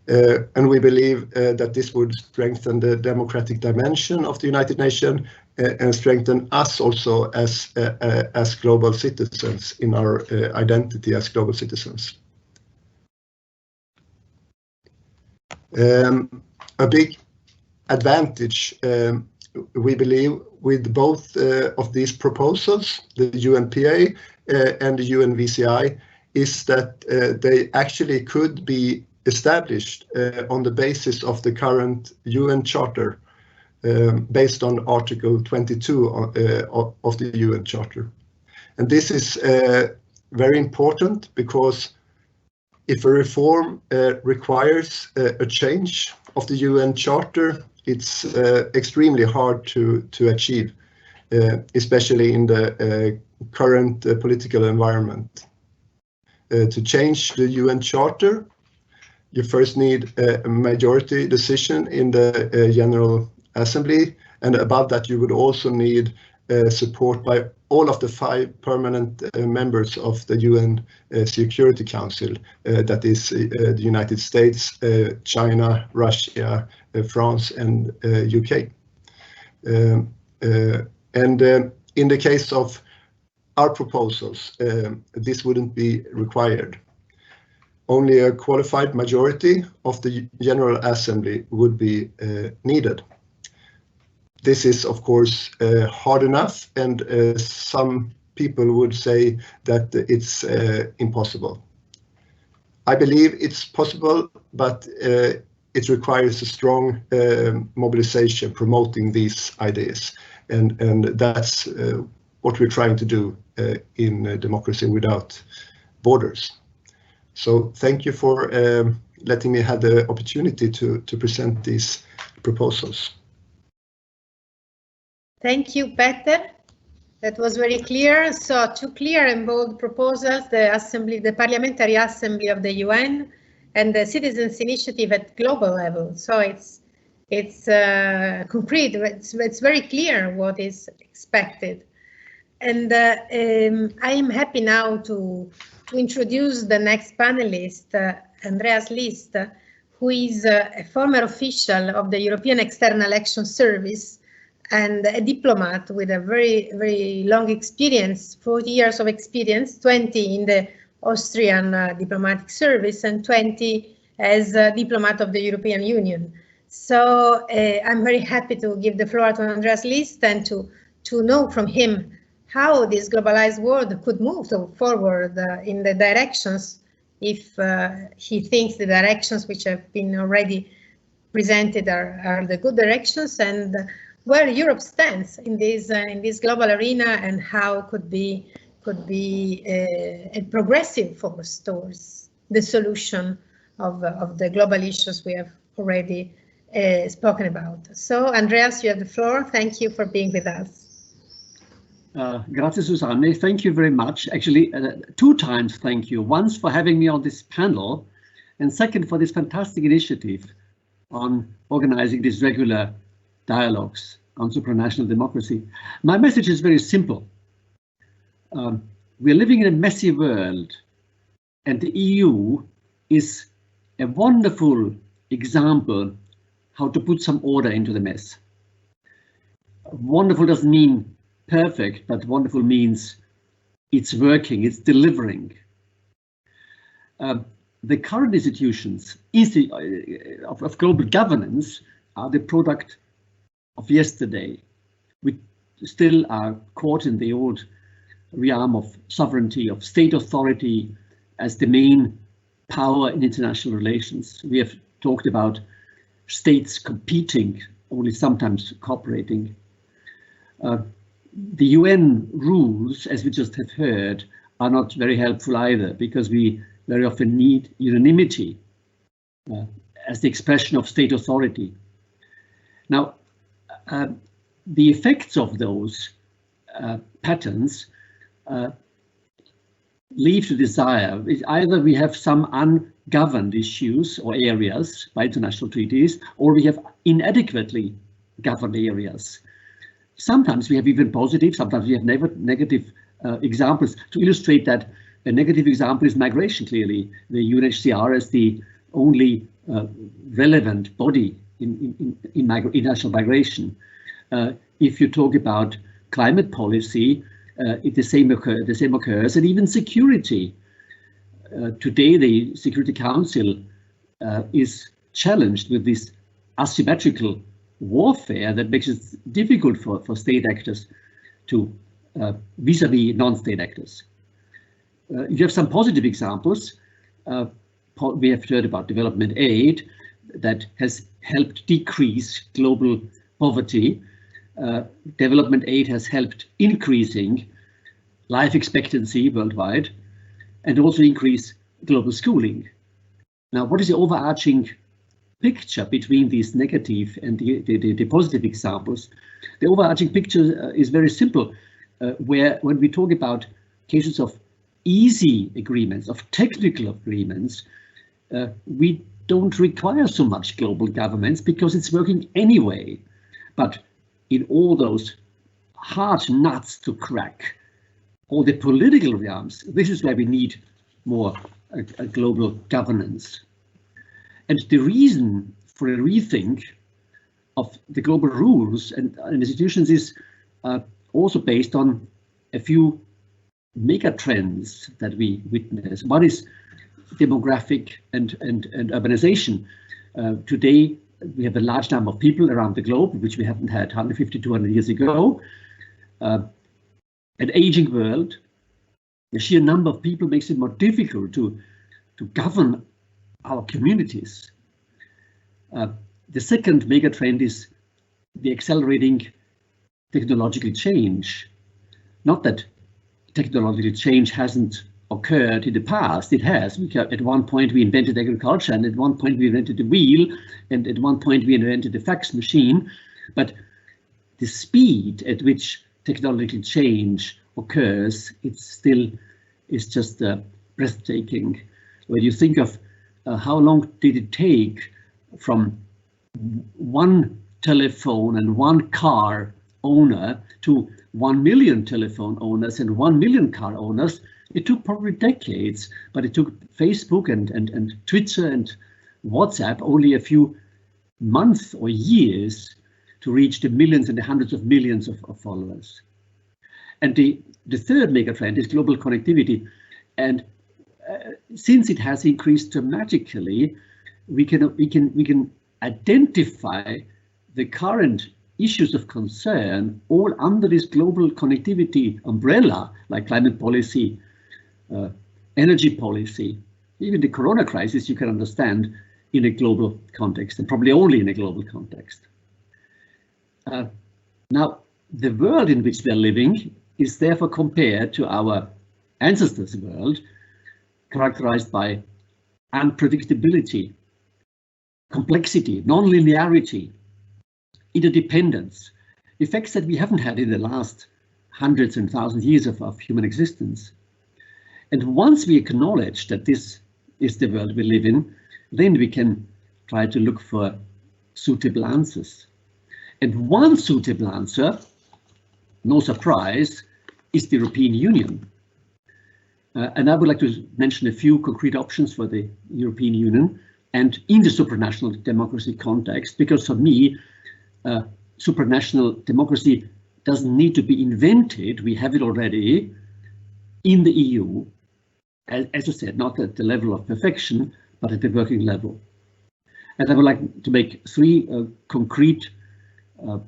And we believe that this would strengthen the democratic dimension of the United Nations and strengthen us also as global citizens in our identity as global citizens. A big advantage, we believe, with both of these proposals, the UNPA and the UNVCI is that they actually could be established on the basis of the current UN Charter, based on Article 22 of the UN Charter. And this is very important because if a reform requires a change of the UN Charter, it's extremely hard to achieve, especially in the current political environment. To change the UN Charter, you first need a majority decision in the General Assembly, and above that you would also need support by all of the 5 permanent members of the UN Security Council, that is the United States, China, Russia, France and UK. In the case of our proposals, this wouldn't be required. Only a qualified majority of the General Assembly would be needed. This is, of course, hard enough, and some people would say that it's impossible. I believe it's possible, but it requires a strong mobilization promoting these ideas, and that's what we're trying to do in Democracy Without Borders. So thank you for letting me have the opportunity to present these proposals. Thank you, Peter. That was very clear. So 2 clear and bold proposals: the Parliamentary Assembly of the UN and the Citizens' Initiative at global level. So it's concrete. It's very clear what is expected. And I am happy now to introduce the next panelist, Andreas List, who is a former official of the European External Action Service and a diplomat with a very, very long experience, 40 years of experience, 20 in the Austrian diplomatic service and 20 as a diplomat of the European Union. So I'm very happy to give the floor to Andreas List and to know from him how this globalized world could move forward in the directions, if he thinks the directions which have been already presented are the good directions, and where Europe stands in this global arena, and how could be a progressive force towards the solution of the global issues we have already spoken about. So Andreas, you have the floor. Thank you for being with us. Grazie, Susanna. Thank you very much. Actually, 2 times thank you. Once for having me on this panel, and second for this fantastic initiative on organizing these regular dialogues on supranational democracy. My message is very simple. We're living in a messy world, and the EU is a wonderful example how to put some order into the mess. Wonderful doesn't mean perfect, but wonderful means it's working, it's delivering. The current institutions of global governance are the product of yesterday. We still are caught in the old realm of sovereignty, of state authority as the main power in international relations. We have talked about states competing, only sometimes cooperating. The UN rules, as we just have heard, are not very helpful either, because we very often need unanimity as the expression of state authority. Now, the effects of those patterns leave to desire. Either we have some ungoverned issues or areas by international treaties, or we have inadequately governed areas. Sometimes we have even positive, sometimes we have negative examples. To illustrate that, a negative example is migration, clearly. The UNHCR is the only relevant body in international migration. If you talk about climate policy, the same occurs, and even security. Today, the Security Council is challenged with this asymmetrical warfare that makes it difficult for state actors to vis-a-vis non-state actors. you have some positive examples. We have heard about development aid that has helped decrease global poverty. Development aid has helped increasing life expectancy worldwide and also increase global schooling. Now, what is the overarching picture between these negative and the positive examples? The overarching picture is very simple, where when we talk about cases of easy agreements, of technical agreements, we don't require so much global governments because it's working anyway. But in all those hard nuts to crack, all the political realms, this is where we need more global governance. And the reason for a rethink of the global rules and institutions is also based on a few mega trends that we witness. One is demographic and urbanization. Today, we have a large number of people around the globe, which we haven't had 150, 200 years ago. An aging world, the sheer number of people makes it more difficult to govern our communities. The second mega trend is the accelerating technological change. Not that technological change hasn't occurred in the past, it has. At one point we invented agriculture, and at one point we invented the wheel, and at one point we invented the fax machine. But the speed at which technological change occurs, it's just breathtaking. When you think of how long did it take from one telephone and one car owner to 1 million telephone owners and 1 million car owners, it took probably decades, but it took Facebook and Twitter and WhatsApp only a few months or years to reach the millions and the hundreds of millions of followers. And the third megatrend is global connectivity. And since it has increased dramatically, we can identify the current issues of concern all under this global connectivity umbrella, like climate policy, energy policy, even the corona crisis you can understand in a global context, and probably only in a global context. Now, the world in which we are living is therefore compared to our ancestors' world, characterized by unpredictability, complexity, non-linearity, interdependence, effects that we haven't had in the last hundreds and thousands of years of human existence. And once we acknowledge that this is the world we live in, then we can try to look for suitable answers. And one suitable answer, no surprise, is the European Union. And I would like to mention a few concrete options for the European Union and in the supranational democracy context, because for me, supranational democracy doesn't need to be invented. We have it already in the EU, as I said, not at the level of perfection, but at the working level. And I would like to make three concrete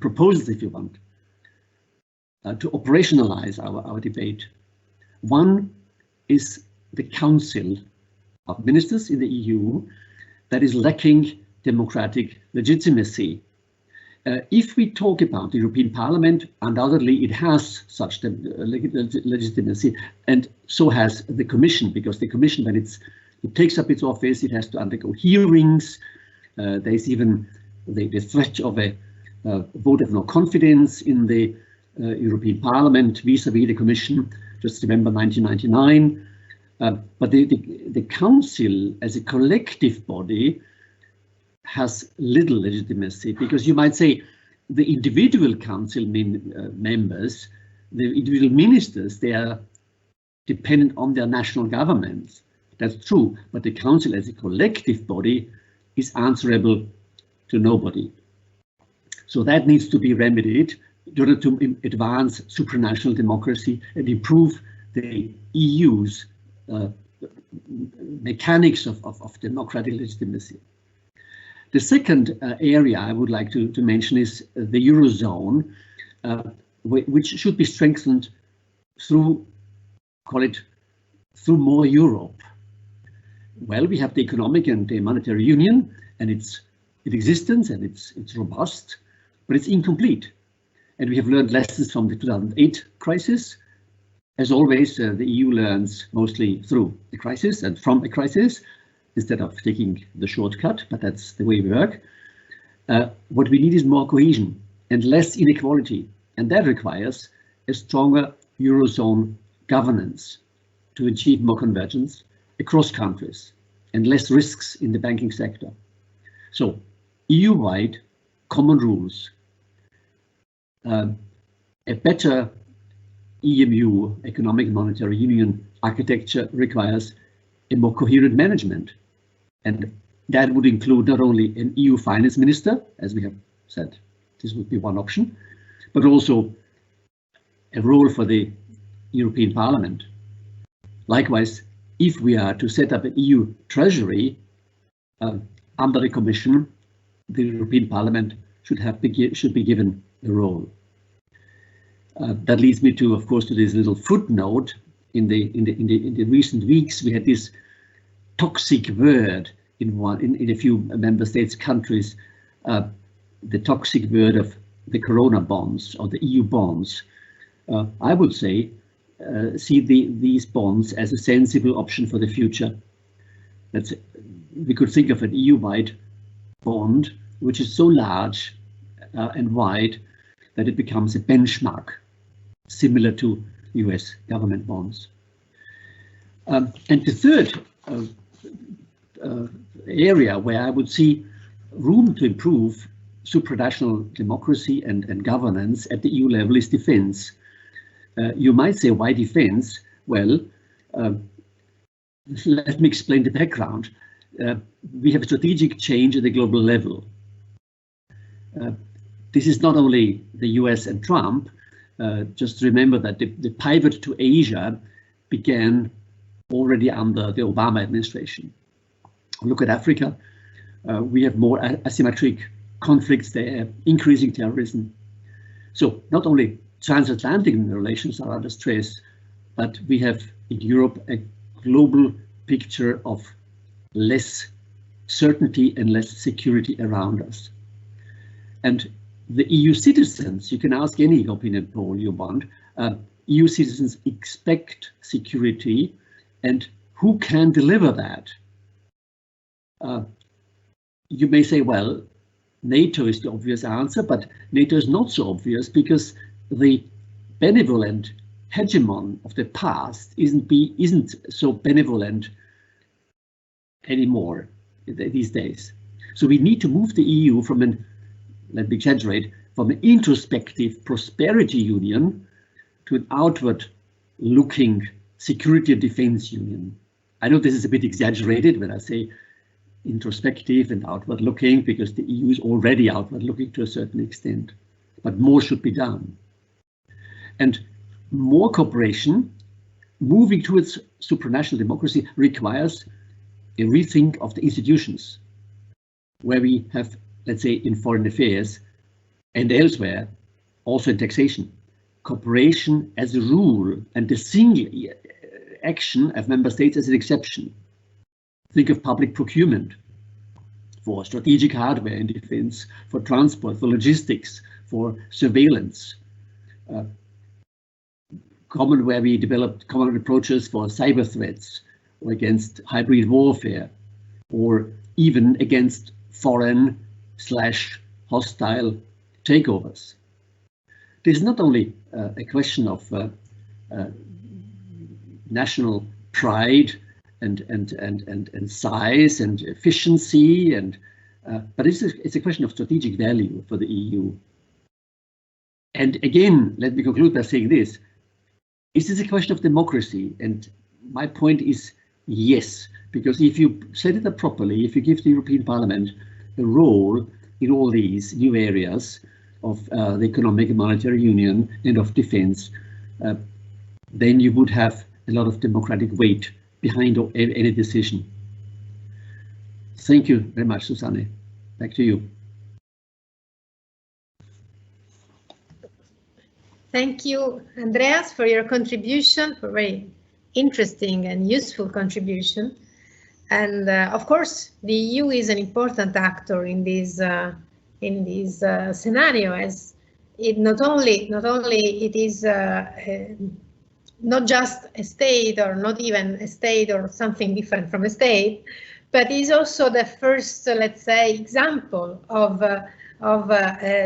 proposals, if you want, to operationalize our debate. One is the Council of Ministers in the EU that is lacking democratic legitimacy. If we talk about the European Parliament, undoubtedly it has such legitimacy, and so has the Commission, because the Commission, when it takes up its office, it has to undergo hearings. There's even the threat of a vote of no confidence in the European Parliament vis-à-vis the Commission. Just remember 1999. But the Council as a collective body has little legitimacy, because you might say the individual Council members, the individual ministers, they are dependent on their national governments. That's true, but the Council as a collective body is answerable to nobody. So that needs to be remedied in order to advance supranational democracy and improve the EU's mechanics of democratic legitimacy. The second area I would like to mention is the Eurozone, which should be strengthened through, call it, through more Europe? Well, we have the economic and the monetary union, and its existence, and it's robust, but it's incomplete. And we have learned lessons from the 2008 crisis. As always, the EU learns mostly through the crisis and from the crisis, instead of taking the shortcut, but that's the way we work. What we need is more cohesion and less inequality, and that requires a stronger Eurozone governance to achieve more convergence across countries and less risks in the banking sector. So, EU-wide common rules, a better EMU, Economic Monetary Union architecture, requires a more coherent management. And that would include not only an EU finance minister, as we have said, this would be one option, but also a role for the European Parliament. Likewise, if we are to set up an EU treasury under the Commission, the European Parliament should be given a role. That leads me to, of course, to this little footnote. In the recent weeks, we had this toxic word in a few member states, countries, the toxic word of the Corona bonds or the EU bonds. I would say see these bonds as a sensible option for the future. We could think of an EU-wide bond which is so large and wide that it becomes a benchmark, similar to US government bonds. And the third area where I would see room to improve supranational democracy and governance at the EU level is defense. You might say, why defense? Well, let me explain the background. We have a strategic change at the global level. This is not only the US and Trump. Just remember that the pivot to Asia began already under the Obama administration. Look at Africa. We have more asymmetric conflicts there, increasing terrorism. So not only transatlantic relations are under stress, but we have in Europe a global picture of less certainty and less security around us. And the EU citizens, you can ask any opinion poll you want, EU citizens expect security, and who can deliver that? You may say, well, NATO is the obvious answer, but NATO is not so obvious because the benevolent hegemon of the past isn't so benevolent anymore these days. So we need to move the EU from an, let me exaggerate, from an introspective prosperity union to an outward looking security and defense union. I know this is a bit exaggerated when I say introspective and outward looking, because the EU is already outward looking to a certain extent, but more should be done. And more cooperation, moving towards supranational democracy, requires a rethink of the institutions, where we have, let's say, in foreign affairs and elsewhere, also in taxation, cooperation as a rule and the single action of member states as an exception. Think of public procurement for strategic hardware in defense, for transport, for logistics, for surveillance. Where we developed common approaches for cyber threats, or against hybrid warfare, or even against foreign/hostile takeovers. This is not only a question of national pride and size and efficiency, but it's a question of strategic value for the EU. And again, let me conclude by saying this. Is this a question of democracy? And my point is yes, because if you set it up properly, if you give the European Parliament a role in all these new areas of the economic and monetary union and of defense, then you would have a lot of democratic weight behind any decision. Thank you very much, Susanna. Back to you. Thank you, Andreas, for your contribution, for very interesting and useful contribution. And of course, the EU is an important actor in this scenario, as it not only it is not just a state, or not even a state or something different from a state, but is also the first, let's say, example of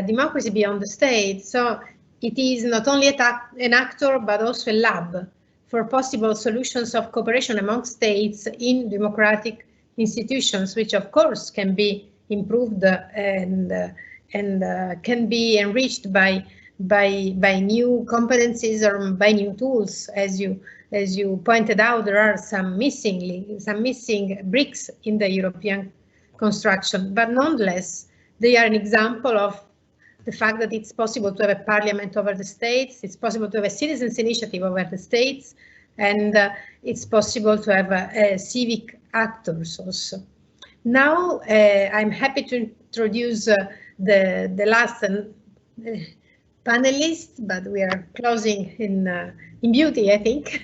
democracy beyond the state. So it is not only an actor, but also a lab for possible solutions of cooperation among states in democratic institutions, which of course can be improved and can be enriched by new competencies or by new tools. As you pointed out, there are some missing bricks in the European construction, but nonetheless, they are an example of the fact that it's possible to have a parliament over the states, it's possible to have a citizens' initiative over the states, and it's possible to have civic actors also. Now, I'm happy to introduce the last panelist, but we are closing in beauty, I think,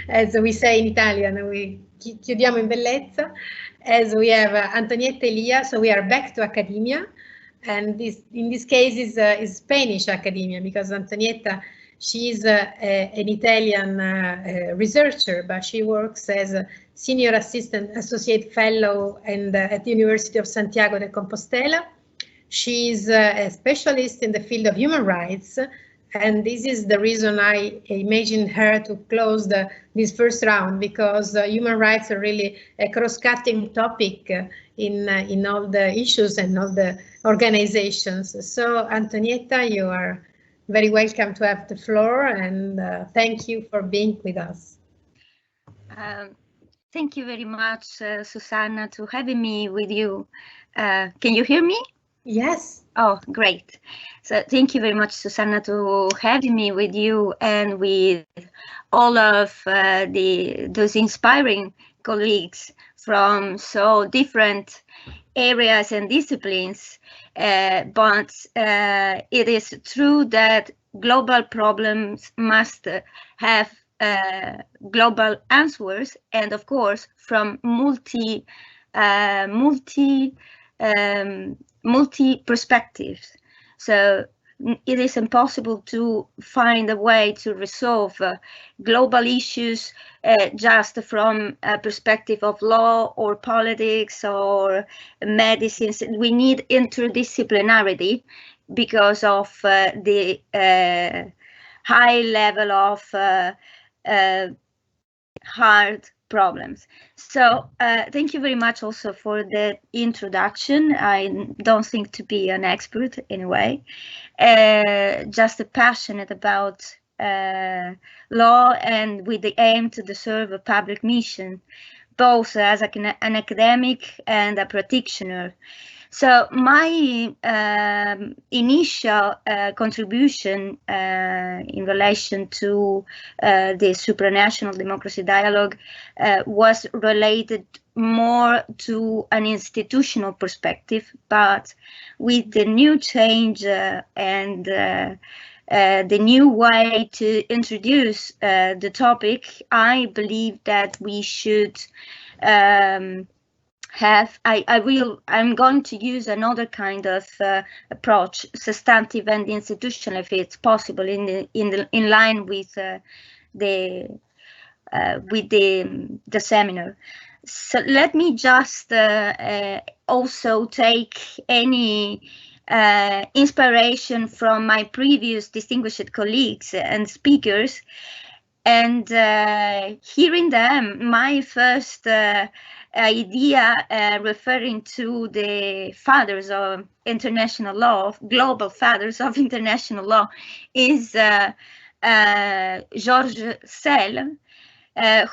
as we say in Italian, we chiudiamo in bellezza, as we have Antonietta, Elia, so we are back to academia. And in this case is Spanish academia, because Antonietta, she is an Italian researcher, but she works as a senior assistant associate fellow at the University of Santiago de Compostela. She is a specialist in the field of human rights, and this is the reason I imagined her to close this first round, because human rights are really a cross-cutting topic in all the issues and all the organizations. So Antonietta, you are very welcome to have the floor, and thank you for being with us. Thank you very much, Susanna, to having me with you. Can you hear me? Yes. Oh, great. So thank you very much, Susanna, to having me with you and with all of those inspiring colleagues from so different areas and disciplines. But it is true that global problems must have global answers, and of course, from multi perspectives. So it is impossible to find a way to resolve global issues just from a perspective of law or politics or medicines. We need interdisciplinarity because of the high level of hard problems. So thank you very much also for the introduction. I don't think to be an expert anyway, just passionate about law and with the aim to serve a public mission, both as an academic and a practitioner. So my initial contribution in relation to the supranational democracy dialogue was related more to an institutional perspective, but with the new change and the new way to introduce the topic, I believe that we should I'm going to use another kind of approach, substantive and institutional, if it's possible, in line with the seminar. So let me just also take any inspiration from my previous distinguished colleagues and speakers, and hearing them, my first idea referring to the fathers of international law, global fathers of international law, is Georges Sel,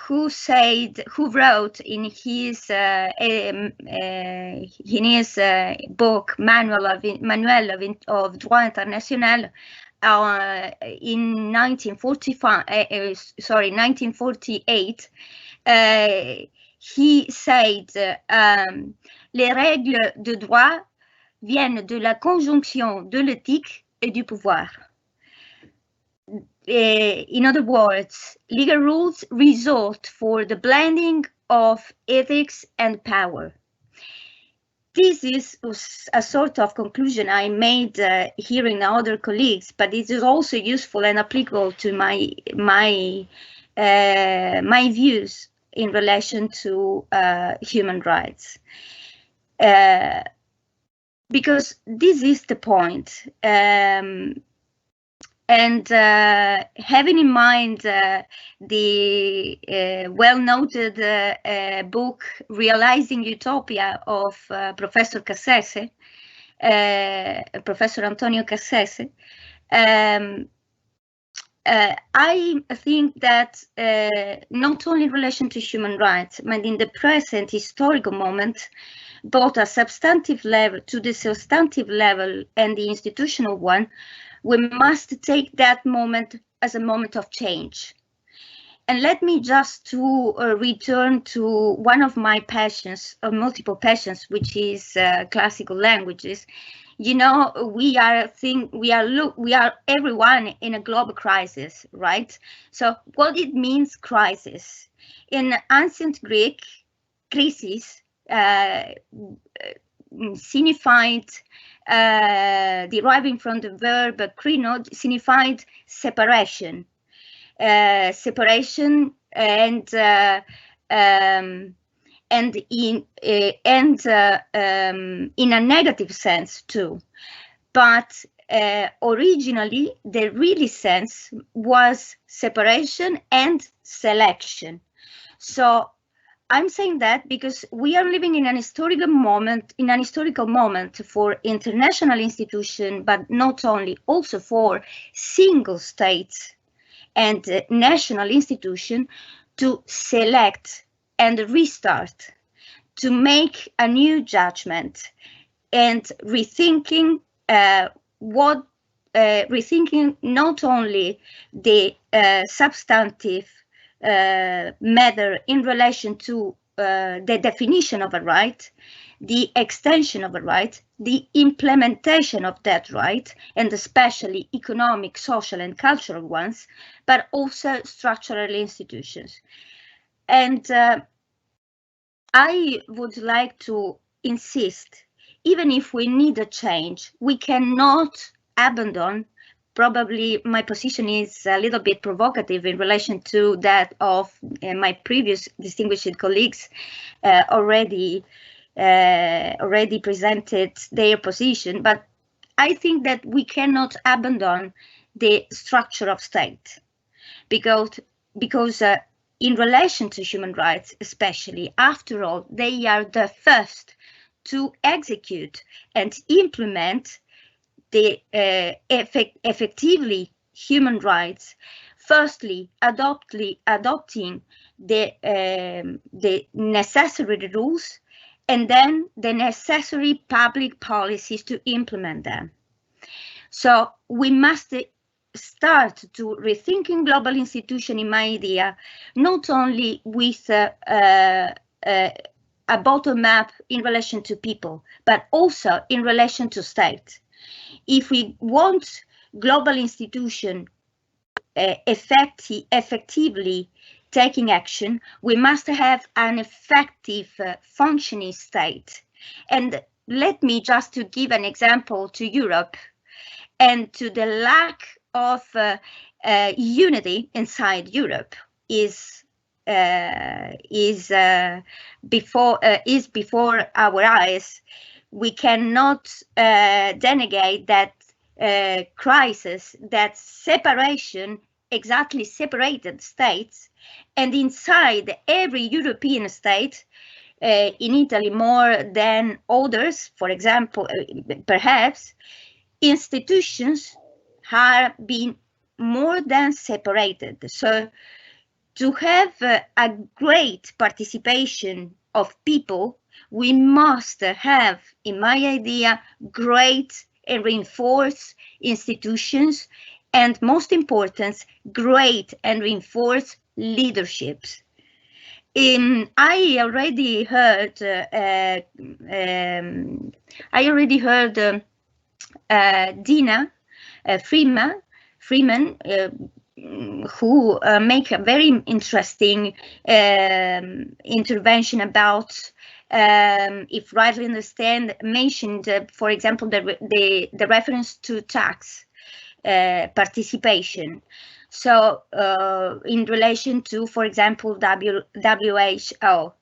who wrote in his book Manual of Droit International in 1948. He said, les règles de droit viennent de la conjonction de l'éthique et du pouvoir. in other words, legal rules result for the blending of ethics and power. This is a sort of conclusion I made hearing other colleagues, but it is also useful and applicable to my views in relation to human rights. Because this is the point. And having in mind the well-noted book Realizing Utopia of Professor Cassese, Professor Antonio Cassese, I think that not only in relation to human rights, but in the present historical moment, both a substantive level to the substantive level and the institutional one, we must take that moment as a moment of change. And let me just to return to one of my passions, or multiple passions, which is classical languages. You know, we are everyone in a global crisis, right? So what it means, crisis? In ancient Greek, crisis signified, deriving from the verb krino, signified separation. Separation and in a negative sense too, but originally the really sense was separation and selection. So I'm saying that because we are living in an historical moment, for international institutions, but not only, also for single states and national institutions to select and restart, to make a new judgment and rethinking rethinking not only the substantive matter in relation to the definition of a right, the extension of a right, the implementation of that right, and especially economic, social, and cultural ones, but also structural institutions. And I would like to insist, even if we need a change, we cannot abandon. Probably my position is a little bit provocative in relation to that of my previous distinguished colleagues already presented their position, but I think that we cannot abandon the structure of state because in relation to human rights, especially, after all, they are the first to execute and implement the effectively human rights. Firstly, adopting the necessary rules, and then the necessary public policies to implement them. So we must start to rethinking global institution, in my idea, not only with a bottom-up in relation to people, but also in relation to state. If we want global institution effectively taking action, we must have an effective functioning state. And let me just to give an example to Europe and to the lack of unity inside Europe is before our eyes. We cannot denegate that crisis, that separation, exactly separated states, and inside every European state, in Italy more than others, for example, perhaps, institutions have been more than separated. So to have a great participation of people, we must have, in my idea, great and reinforced institutions, and most important, great and reinforced leaderships. I already heard Dena, Freeman, Freeman, who make a very interesting intervention about, if rightly understand, mentioned, for example, the reference to tax participation. So in relation to, for example, WHO,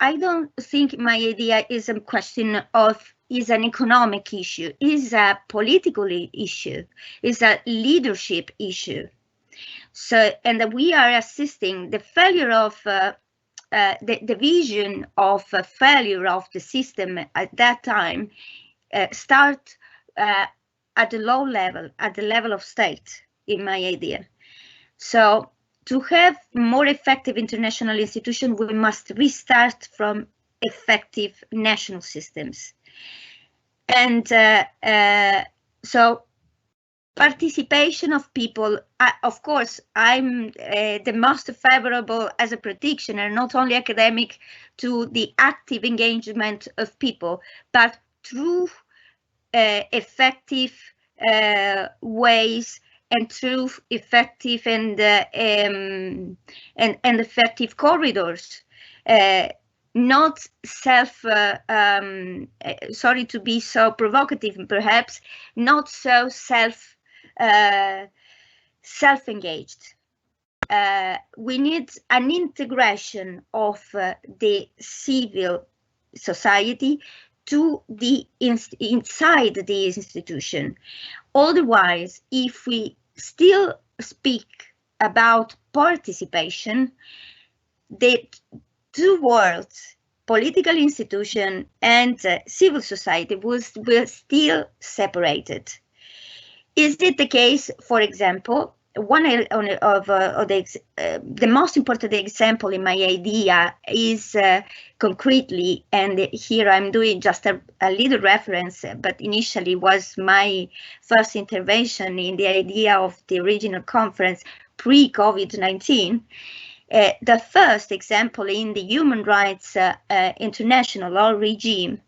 I don't think my idea is a question of, is an economic issue, is a political issue, is a leadership issue. So, and we are assisting the failure of the vision of a failure of the system at that time start at the low level, at the level of state, in my idea. So to have more effective international institutions, we must restart from effective national systems. And so participation of people, of course, I'm the most favorable as a practitioner, not only academic, to the active engagement of people, but through effective ways and through effective and effective corridors. Not sorry to be so provocative, perhaps not so self-engaged. We need an integration of the civil society to the inside the institution. Otherwise, if we still speak about participation, the two worlds, political institution and civil society, will still separated. Is it the case, for example, one of the most important example in my idea is concretely, and here I'm doing just a little reference, but initially was my first intervention in the idea of the original conference pre-COVID-19. The first example in the human rights international law regime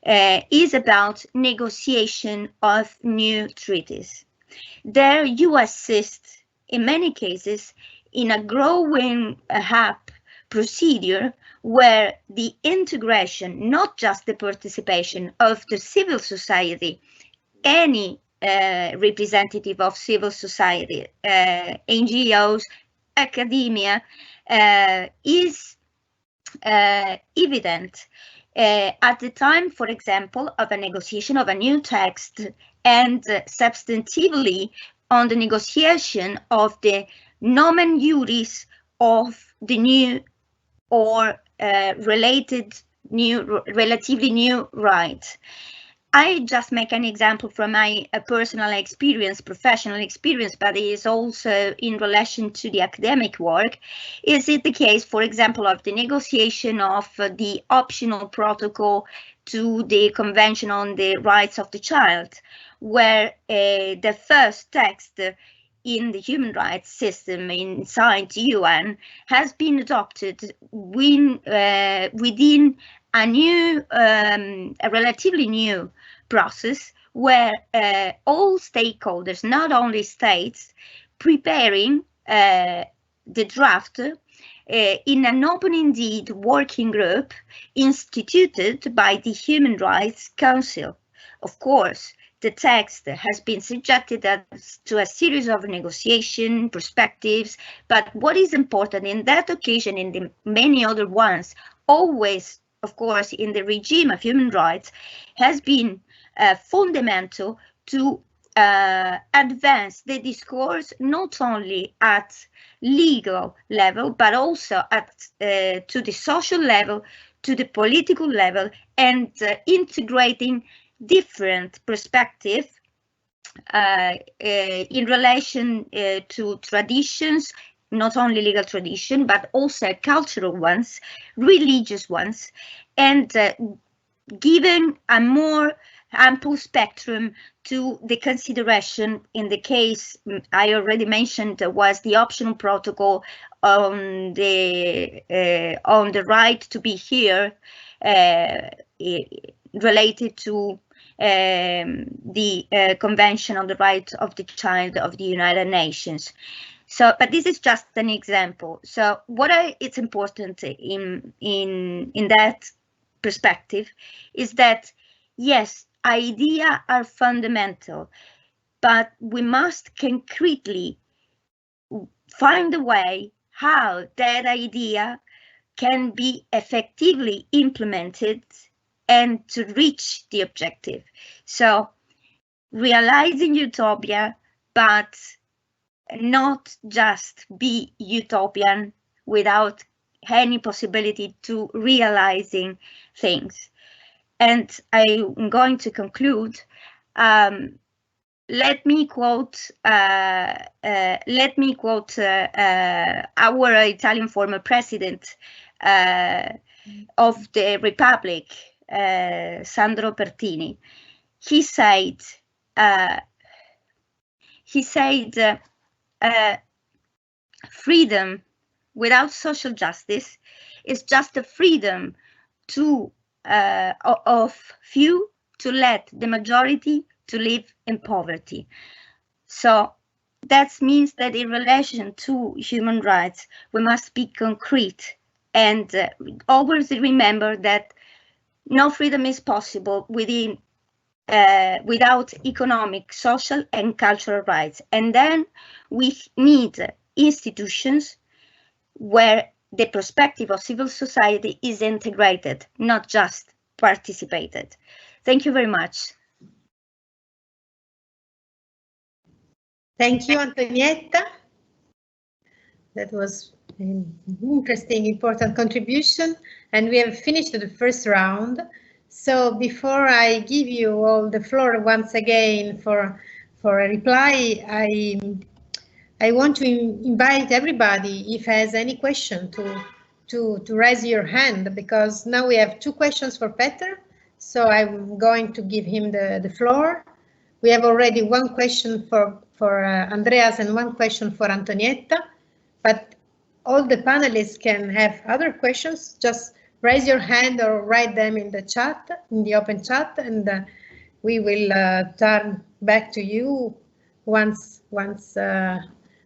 is about negotiation of new treaties. There you assist, in many cases, in a growing up procedure where the integration, not just the participation of the civil society, any representative of civil society, NGOs, academia, is evident at the time, for example, of a negotiation of a new text, and substantively on the negotiation of the nomen juris of the new or relatively new right. I just make an example from my personal experience, professional experience, but it is also in relation to the academic work. Is it the case, for example, of the negotiation of the optional protocol to the Convention on the Rights of the Child, where the first text in the human rights system inside the UN has been adopted within a new, a relatively new process where all stakeholders, not only states, preparing the draft in an open-ended working group instituted by the Human Rights Council. Of course, the text has been subjected to a series of negotiation perspectives, but what is important in that occasion, in the many other ones, always, of course, in the regime of human rights, has been fundamental to advance the discourse not only at legal level, but also at to the social level, to the political level, and integrating different perspectives in relation to traditions, not only legal tradition, but also cultural ones, religious ones, and given a more ample spectrum to the consideration. In the case I already mentioned was the optional protocol on the right to be here, related to the Convention on the Rights of the Child of the United Nations. So, but this is just an example. So, it's important in that perspective is that yes, ideas are fundamental, but we must concretely find a way how that idea can be effectively implemented and to reach the objective. So realizing utopia, but not just be utopian without any possibility to realizing things. And I'm going to conclude. Let me quote our Italian former president of the Republic, Sandro Pertini. He said, freedom without social justice is just a freedom of few to let the majority to live in poverty. So that means that in relation to human rights, we must be concrete and always remember that no freedom is possible without economic, social, and cultural rights. And then we need institutions where the perspective of civil society is integrated, not just participated. Thank you very much. Thank you, Antonietta. That was an interesting, important contribution. And we have finished the first round. So before I give you all the floor once again for a reply, I want to invite everybody, if has any question, to raise your hand, because now we have 2 questions for Peter. So I'm going to give him the floor. We have already 1 question for Andreas and 1 question for Antonietta, but all the panelists can have other questions. Just raise your hand or write them in the chat, in the open chat, and we will turn back to you once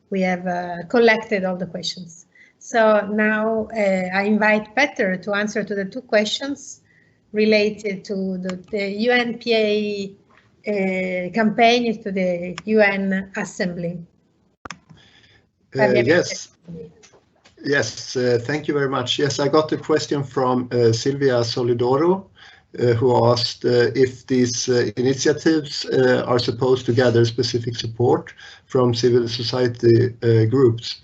we have collected all the questions. So now I invite Peter to answer to the 2 questions related to the UNPA campaign to the UN Assembly. Yes, thank you very much. Yes, I got a question from Silvia Solidoro, who asked if these initiatives are supposed to gather specific support from civil society groups.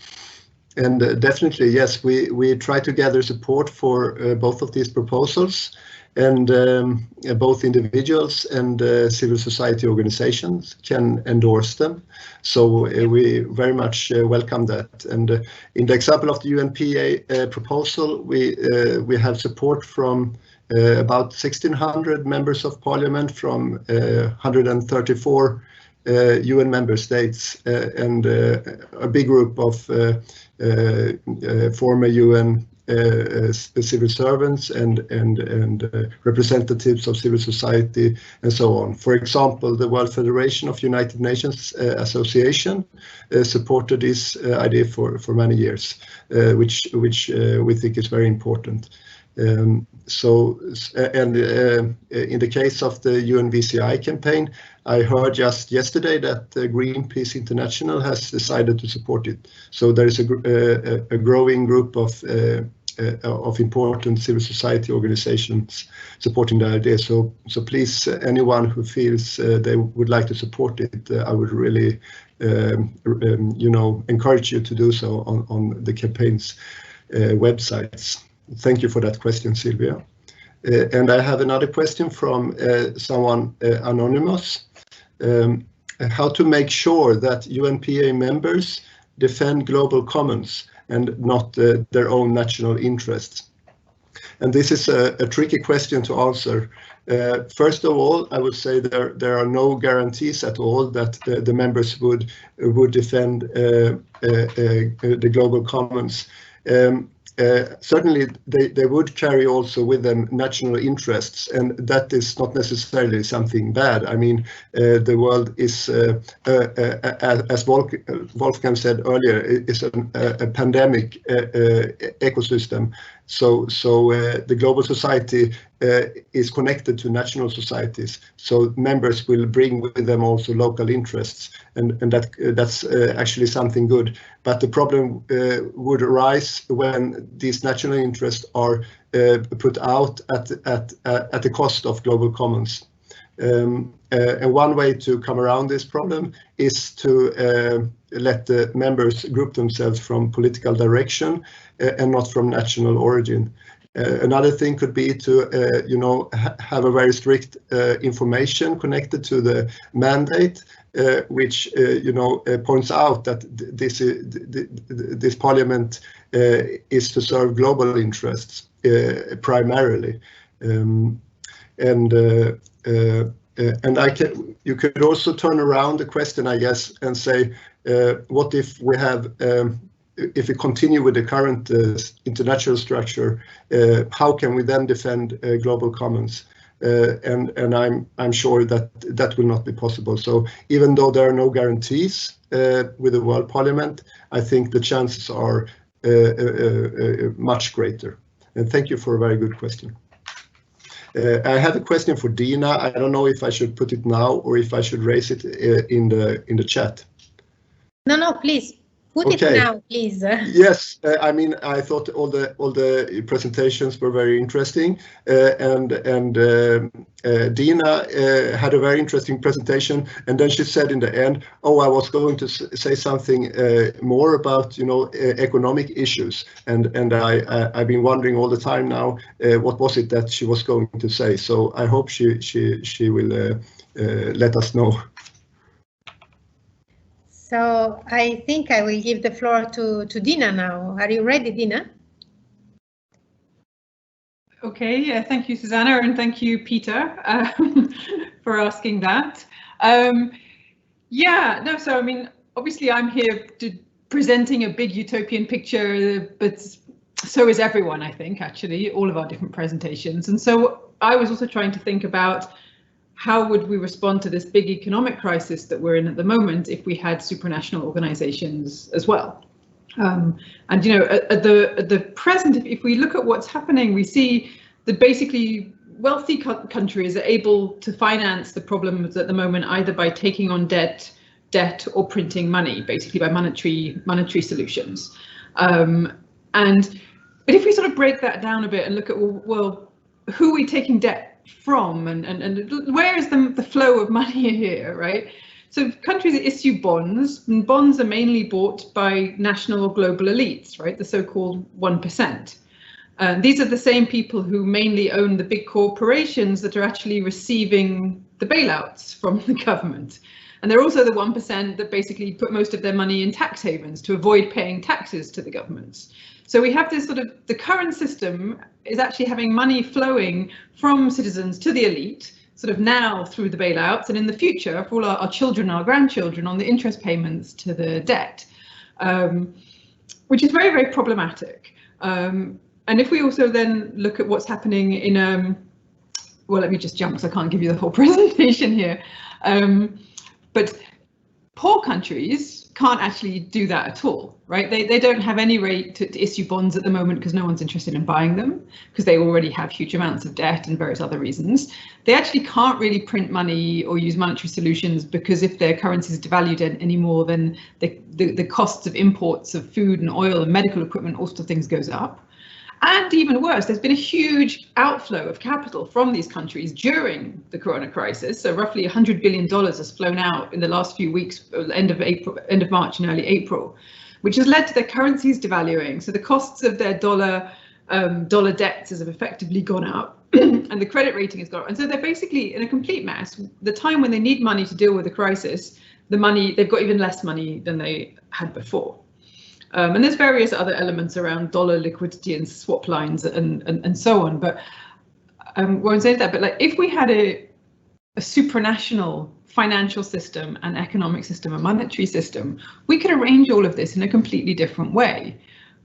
And definitely, yes, we try to gather support for both of these proposals, and both individuals and civil society organizations can endorse them. So we very much welcome that. And in the example of the UNPA proposal, we have support from about 1,600 members of parliament from 134 UN member states, and a big group of former UN civil servants and representatives of civil society and so on. For example, the World Federation of United Nations Association supported this idea for many years, which we think is very important. In the case of the UNVCI campaign, I heard just yesterday that Greenpeace International has decided to support it. So there is a growing group of important civil society organizations supporting the idea. So please, anyone who feels they would like to support it, I would really, encourage you to do so on the campaign's websites. Thank you for that question, Silvia. And I have another question from someone anonymous. How to make sure that UNPA members defend global commons and not their own national interests? And this is a tricky question to answer. First of all, I would say there are no guarantees at all that the members would defend the global commons. certainly they would carry also with them national interests, and that is not necessarily something bad. I mean, the world is, as Wolfgang said earlier, is a pandemic ecosystem. So the global society is connected to national societies. So members will bring with them also local interests, and that's actually something good. But the problem would arise when these national interests are put out at the cost of global commons. And one way to come around this problem is to let the members group themselves from political direction and not from national origin. Another thing could be to, have a very strict information connected to the mandate, which points out that this parliament is to serve global interests primarily, and you could also turn around the question, I guess, and say, what if we have, if we continue with the current international structure, how can we then defend global commons? And I'm sure that will not be possible. So even though there are no guarantees with the World Parliament, I think the chances are much greater. And thank you for a very good question. I have a question for Dena. I don't know if I should put it now or if I should raise it in the chat. No, please. Put it now, please. Yes, I mean, I thought all the presentations were very interesting, and Dena had a very interesting presentation, and then she said in the end, "Oh, I was going to say something more about economic issues," and I've been wondering all the time now what was it that she was going to say. So I hope she will let us know. So I think I will give the floor to Dena now. Are you ready, Dena? Okay, yeah, thank you, Susanna, and thank you, Peter, for asking that. So I mean, obviously I'm here presenting a big utopian picture, but so is everyone, I think, actually, all of our different presentations. And so I was also trying to think about how would we respond to this big economic crisis that we're in at the moment if we had supranational organizations as well? At the present, if we look at what's happening, we see that basically wealthy countries are able to finance the problems at the moment either by taking on debt or printing money, basically by monetary solutions. But if we sort of break that down a bit and look at, well, who are we taking debt from, and where is the flow of money here, right? So countries issue bonds, and bonds are mainly bought by national or global elites, right? The so-called 1%. These are the same people who mainly own the big corporations that are actually receiving the bailouts from the government. And they're also the 1% that basically put most of their money in tax havens to avoid paying taxes to the governments. So we have this sort of, the current system is actually having money flowing from citizens to the elite, sort of now through the bailouts, and in the future for all our children, our grandchildren, on the interest payments to the debt, which is very, very problematic. And if we also then look at what's happening in, well, let me just jump because I can't give you the whole presentation here. But poor countries can't actually do that at all, right? They don't have any rate to issue bonds at the moment because no one's interested in buying them because they already have huge amounts of debt and various other reasons. They actually can't really print money or use monetary solutions because if their currency is devalued anymore, then the costs of imports of food and oil and medical equipment, all sorts of things goes up. And even worse, there's been a huge outflow of capital from these countries during the corona crisis. So roughly $100 billion has flown out in the last few weeks, end of March and early April, which has led to their currencies devaluing. So the costs of their dollar debts have effectively gone up and the credit rating has gone up. And so they're basically in a complete mess. The time when they need money to deal with the crisis, they've got even less money than they had before. And there's various other elements around dollar liquidity and swap lines and so on, but I won't say that. But like, if we had a supranational financial system, an economic system, a monetary system, we could arrange all of this in a completely different way.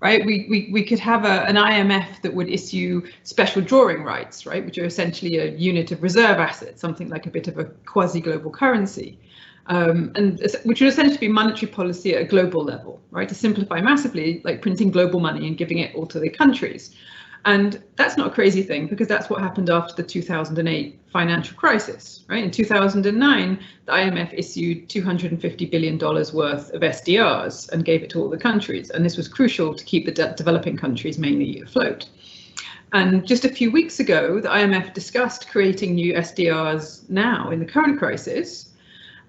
right? We could have an IMF that would issue special drawing rights, right, which are essentially a unit of reserve assets, something like a bit of a quasi-global currency, and which would essentially be monetary policy at a global level, right, to simplify massively, like printing global money and giving it all to the countries. And that's not a crazy thing, because that's what happened after the 2008 financial crisis, right? In 2009, the IMF issued $250 billion worth of SDRs and gave it to all the countries. And this was crucial to keep the developing countries mainly afloat. And just a few weeks ago, the IMF discussed creating new SDRs now in the current crisis.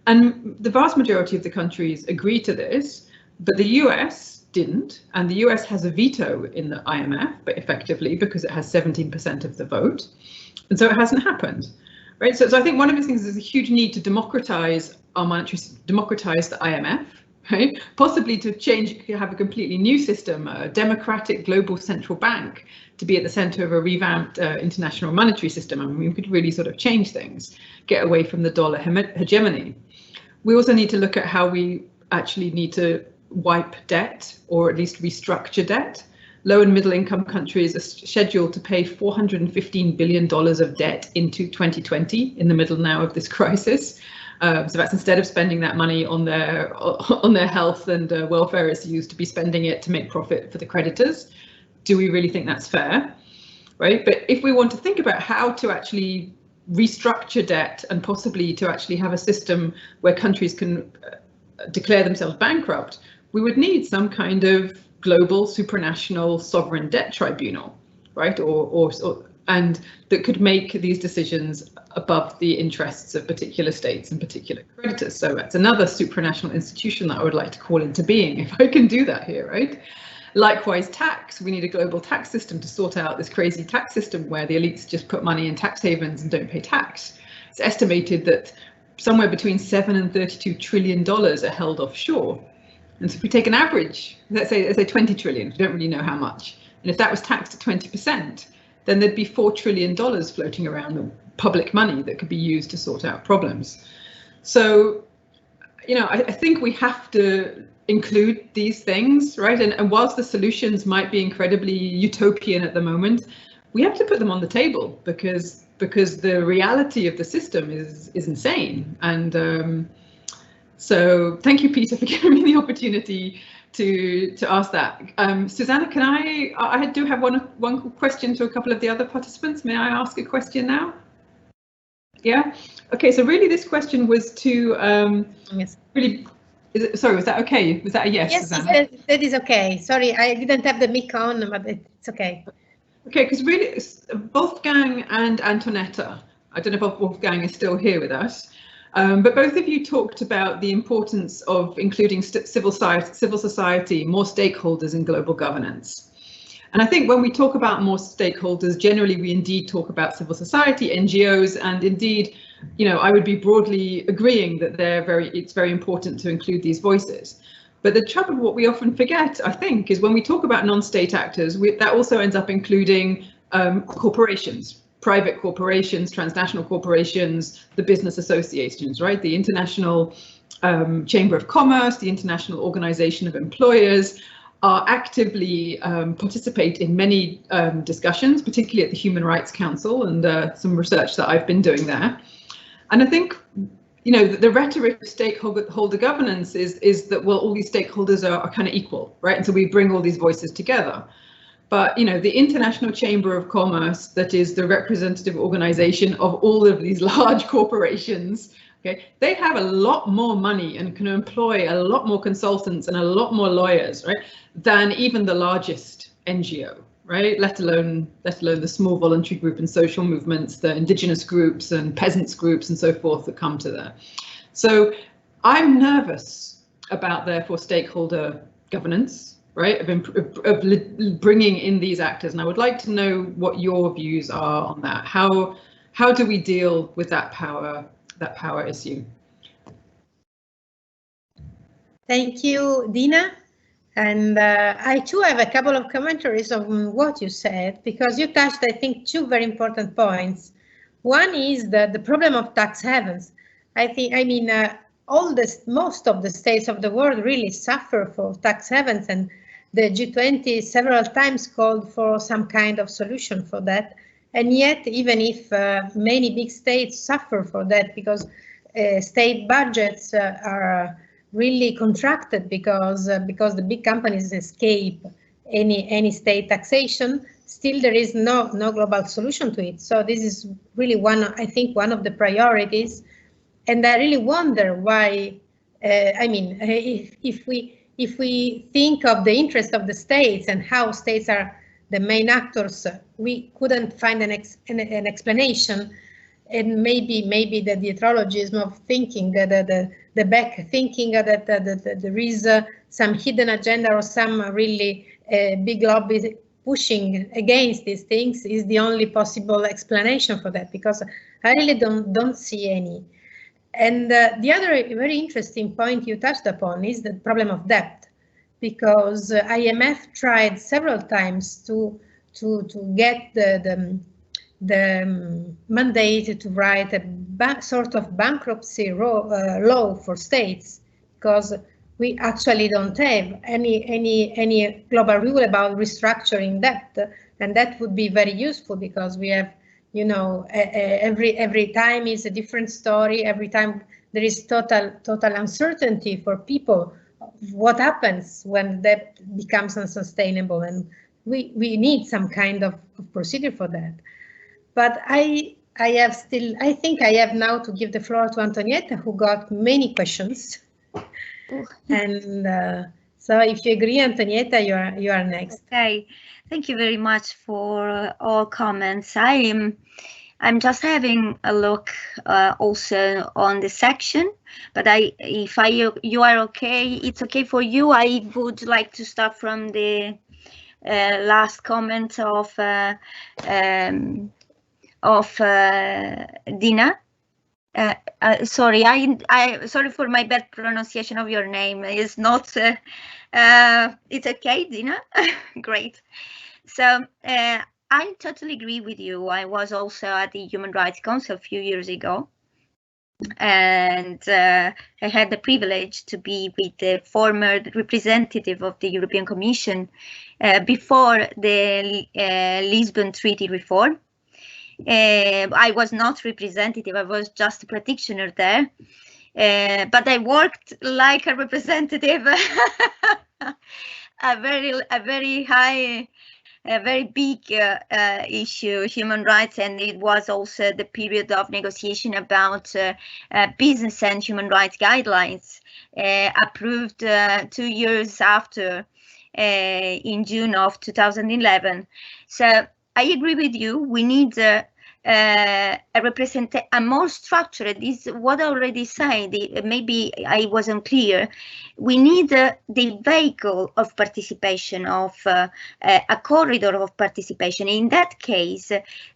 And the vast majority of the countries agreed to this, but the US didn't, and the US has a veto in the IMF, but effectively because it has 17% of the vote, and so it hasn't happened, right? So I think one of the things is a huge need to democratize our democratize the IMF, right? Possibly to have a completely new system, a democratic global central bank, to be at the center of a revamped international monetary system. I mean, we could really sort of change things, get away from the dollar hegemony. We also need to look at how we actually need to wipe debt, or at least restructure debt. Low and middle income countries are scheduled to pay $415 billion of debt into 2020, in the middle now of this crisis. So that's instead of spending that money on their health and welfare issues, to be spending it to make profit for the creditors. Do we really think that's fair? Right? But if we want to think about how to actually restructure debt, and possibly to actually have a system where countries can declare themselves bankrupt, we would need some kind of global supranational sovereign debt tribunal, right? And that could make these decisions above the interests of particular states and particular creditors. So that's another supranational institution that I would like to call into being, if I can do that here, right? Likewise, tax. We need a global tax system to sort out this crazy tax system where the elites just put money in tax havens and don't pay tax. It's estimated that somewhere between $7 and $32 trillion are held offshore. And so if we take an average, let's say 20 trillion, we don't really know how much. And if that was taxed at 20%, then there'd be $4 trillion floating around of public money that could be used to sort out problems. So, you know, I think we have to include these things, right? And whilst the solutions might be incredibly utopian at the moment, we have to put them on the table, because the reality of the system is insane. And so thank you, Peter, for giving me the opportunity to ask that. Susanna, can I do have one question to a couple of the other participants. May I ask a question now? Yeah. Okay. So really, this question was to yes. Really. Sorry, was that okay? Was that a yes? Yes, Susanna? that is okay. Sorry, I didn't have the mic on, but it's okay. Okay, because really, Wolfgang and Antonietta, I don't know if Wolfgang is still here with us, but both of you talked about the importance of including civil society, more stakeholders in global governance. And I think when we talk about more stakeholders, generally we indeed talk about civil society, NGOs, and indeed, you know, I would be broadly agreeing that it's very important to include these voices. But the trouble, what we often forget, I think, is when we talk about non-state actors, that also ends up including corporations, private corporations, transnational corporations, the business associations, right? The International Chamber of Commerce, the International Organization of Employers, are actively participate in many discussions, particularly at the Human Rights Council, and some research that I've been doing there. And I think, you know, the rhetoric of stakeholder governance is that, well, all these stakeholders are kind of equal, right? And so we bring all these voices together. But, you know, the International Chamber of Commerce, that is the representative organization of all of these large corporations, okay, they have a lot more money and can employ a lot more consultants and a lot more lawyers, right, than even the largest NGO, right? Let alone the small voluntary group and social movements, the indigenous groups and peasants groups and so forth that come to there. So I'm nervous about, therefore, stakeholder governance, right, of bringing in these actors. And I would like to know what your views are on that. How do we deal with that power issue? Thank you, Dena. And I too have a couple of commentaries on what you said, because you touched, I think, two very important points. One is the problem of tax havens. Most of the states of the world really suffer for tax havens, and the G20 several times called for some kind of solution for that. And yet, even if many big states suffer for that because state budgets are really contracted because the big companies escape any state taxation, still there is no global solution to it. So this is really I think one of the priorities. And I really wonder why, I mean, if we think of the interest of the states and how states are the main actors, we couldn't find an explanation. And maybe the ideologism of thinking, the back thinking that there is some hidden agenda or some really big lobby pushing against these things is the only possible explanation for that, because I really don't see any. And the other very interesting point you touched upon is the problem of debt, because IMF tried several times to get the mandate to write a sort of bankruptcy law for states, because we actually don't have any global rule about restructuring debt, and that would be very useful because we have, you know, every time is a different story. Every time there is total uncertainty for people. What happens when debt becomes unsustainable, and we need some kind of procedure for that. But I think I have now to give the floor to Antonietta, who got many questions. And so if you agree, Antonietta, you are next. Okay, thank you very much for all comments. I'm just having a look also on the section, but if you are okay, it's okay for you. I would like to start from the last comment of Dena. Sorry, sorry for my bad pronunciation of your name. It's not. It's okay, Dena. Great. So I totally agree with you. I was also at the Human Rights Council a few years ago, and I had the privilege to be with the former representative of the European Commission before the Lisbon Treaty reform. I was not representative, I was just a practitioner there, but I worked like a representative, a very big issue, human rights, and it was also the period of negotiation about business and human rights guidelines approved 2 years after in June of 2011. So I agree with you. We need a more structured. This is what I already said. Maybe I wasn't clear. We need the vehicle of participation, of a corridor of participation. In that case,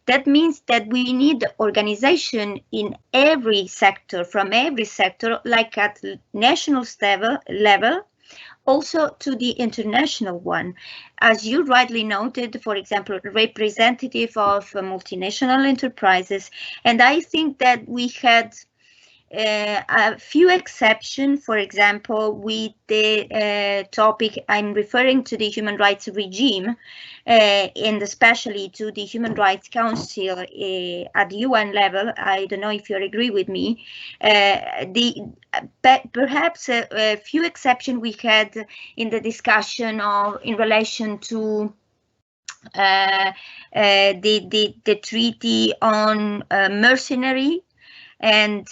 that means that we need organization in every sector, from every sector, like at national level, also to the international one. As you rightly noted, for example, representative of multinational enterprises. And I think that we had a few exceptions, for example, with the topic I'm referring to the human rights regime, and especially to the Human Rights Council at UN level. I don't know if you agree with me. Perhaps a few exceptions we had in the discussion of in relation to the treaty on mercenary and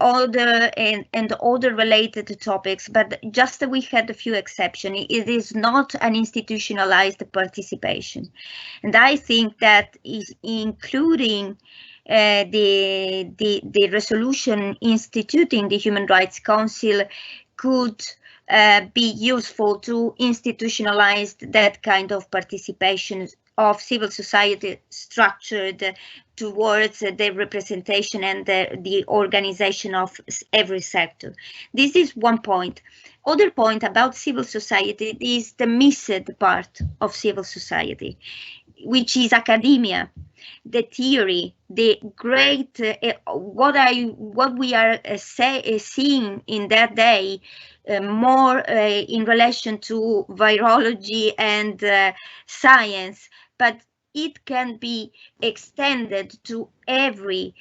other related topics, but just we had a few exceptions. It is not an institutionalized participation, and I think that is including the resolution instituting the Human Rights Council could be useful to institutionalize that kind of participation of civil society structured towards the representation and the organization of every sector. This is one point. Other point about civil society is the missed part of civil society, which is academia. the theory, the great what we are seeing in that day, more in relation to virology and science, but it can be extended to every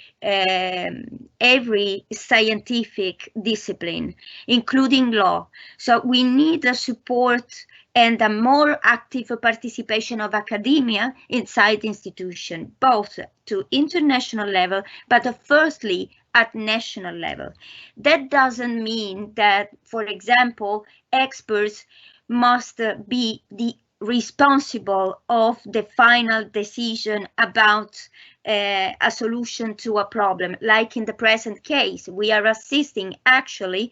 scientific discipline, including law. So we need a support and a more active participation of academia inside institutions, both to international level, but firstly at national level. That doesn't mean that, for example, experts must be the responsible of the final decision about a solution to a problem. Like in the present case, we are assisting actually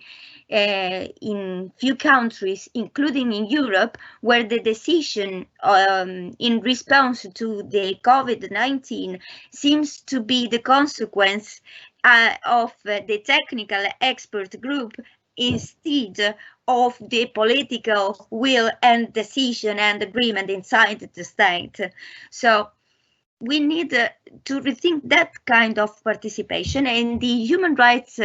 in few countries, including in Europe, where the decision in response to the COVID-19 seems to be the consequence of the technical expert group instead of the political will and decision and agreement inside the state. So we need to rethink that kind of participation, and the human rights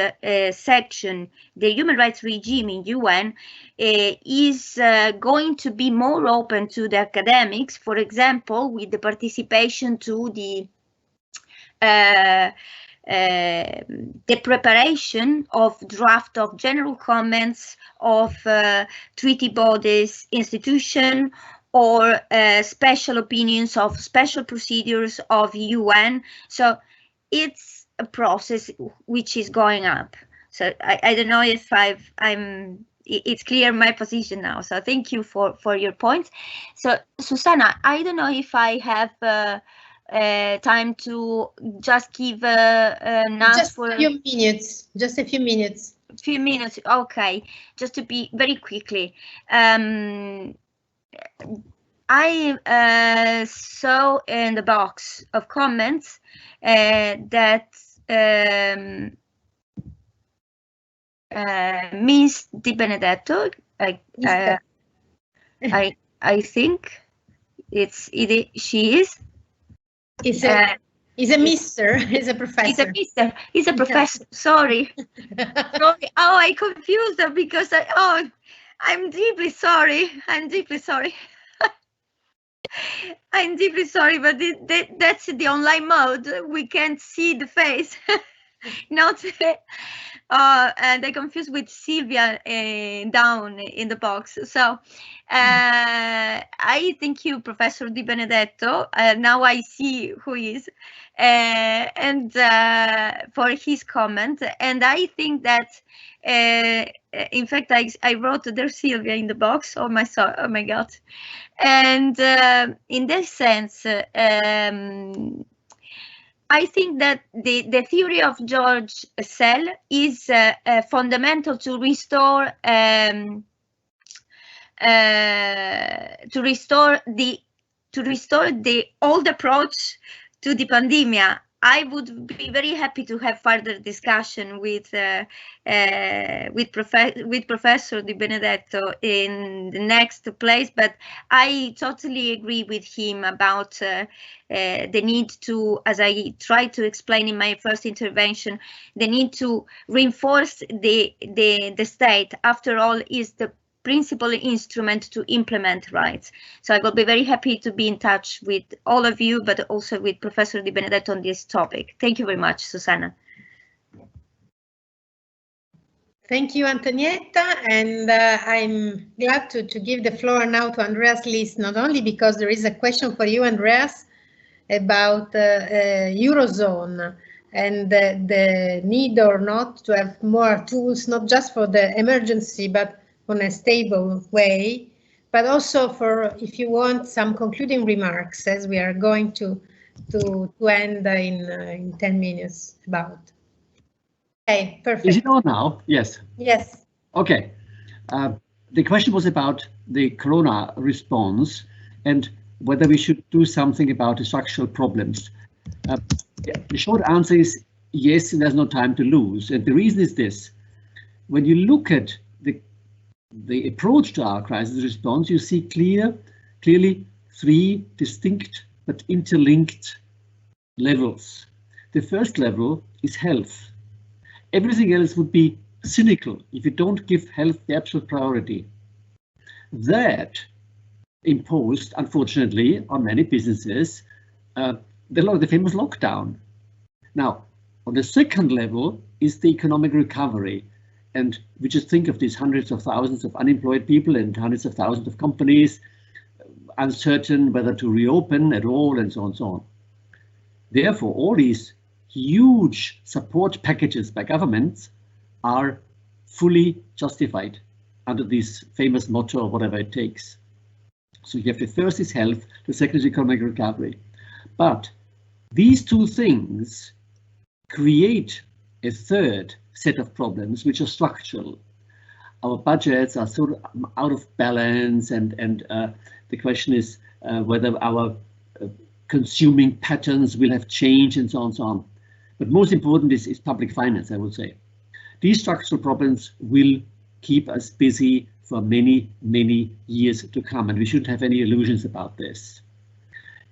section, the human rights regime in UN is going to be more open to the academics, for example, with the participation to the preparation of draft of general comments of treaty bodies, institution, or special opinions of special procedures of UN. So it's a process which is going up. So I don't know if it's clear my position now. So thank you for your points. So Susanna, I don't know if I have time to just give an answer. Just a few minutes. Few minutes, okay. Just to be very quickly. I saw in the box of comments that Miss Di Benedetto, I think she is. He's a mister. He's a professor. He's a professor. Sorry. Sorry. Oh, I confused her because I'm deeply sorry. I'm deeply sorry, but that's the online mode. We can't see the face. Not and I confused with Sylvia down in the box. So I thank you, Professor Di Benedetto. Now I see who he is, and for his comment. And I think that, in fact, I wrote there's Sylvia in the box. Oh my God! And in this sense, I think that the theory of George Sell is fundamental to restore the old approach to the pandemic. I would be very happy to have further discussion with Professor Di Benedetto in the next place, but I totally agree with him about the need to, as I tried to explain in my first intervention, the need to reinforce the state. After all, is the principal instrument to implement rights. So I will be very happy to be in touch with all of you, but also with Professor Di Benedetto on this topic. Thank you very much, Susanna. Thank you, Antonietta, and I'm glad to give the floor now to Andreas List, not only because there is a question for you, Andreas, about Eurozone and the need or not to have more tools, not just for the emergency, but on a stable way, but also for, if you want, some concluding remarks, as we are going to end in 10 minutes about. Okay, perfect. Is it on now? Yes. Yes. Okay. The question was about the corona response and whether we should do something about the structural problems. The short answer is yes, and there's no time to lose. And the reason is this: when you look at the approach to our crisis response, you see clearly three distinct but interlinked levels. The first level is health. Everything else would be cynical if you don't give health the absolute priority. That imposed, unfortunately, on many businesses, the famous lockdown. Now, on the second level is the economic recovery. And we just think of these hundreds of thousands of unemployed people and hundreds of thousands of companies uncertain whether to reopen at all, and so on and so on. Therefore, all these huge support packages by governments are fully justified under this famous motto or whatever it takes. So you have the first is health, the second is economic recovery. But these two things create a third set of problems which are structural. Our budgets are sort of out of balance, and the question is whether our consuming patterns will have changed, and so on and so on. But most important is public finance, I would say. These structural problems will keep us busy for many, many years to come, and we shouldn't have any illusions about this.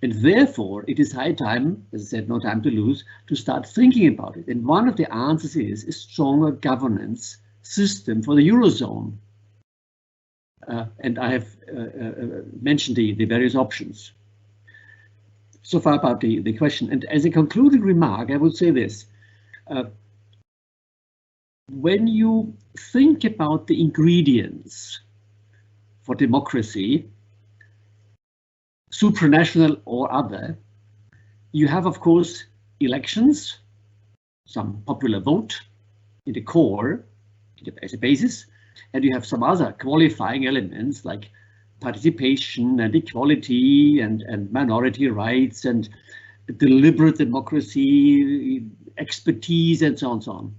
And therefore, it is high time, as I said, no time to lose, to start thinking about it. And one of the answers is a stronger governance system for the Eurozone. And I have mentioned the various options. So far about the question. And as a concluding remark, I would say this. When you think about the ingredients for democracy, supranational or other, you have, of course, elections, some popular vote in the core as a basis, and you have some other qualifying elements like participation and equality and minority rights and deliberate democracy, expertise, and so on and so on.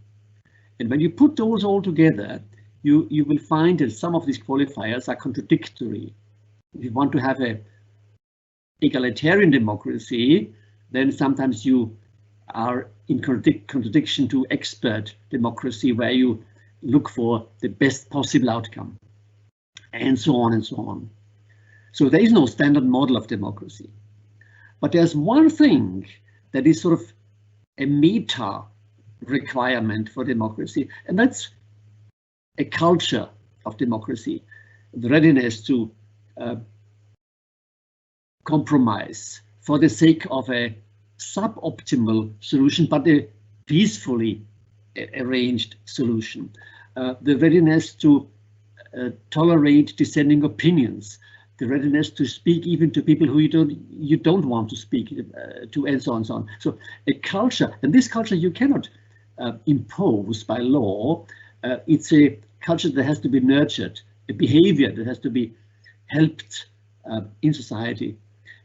And when you put those all together, you will find that some of these qualifiers are contradictory. If you want to have a egalitarian democracy, then sometimes you are in contradiction to expert democracy, where you look for the best possible outcome, and so on and so on. So there is no standard model of democracy. But there's one thing that is sort of a meta requirement for democracy, and that's a culture of democracy, the readiness to compromise for the sake of a suboptimal solution, but a peacefully arranged solution. The readiness to tolerate dissenting opinions, the readiness to speak even to people who you don't want to speak to, and so on and so on. So a culture, and this culture you cannot impose by law. It's a culture that has to be nurtured, a behavior that has to be helped in society.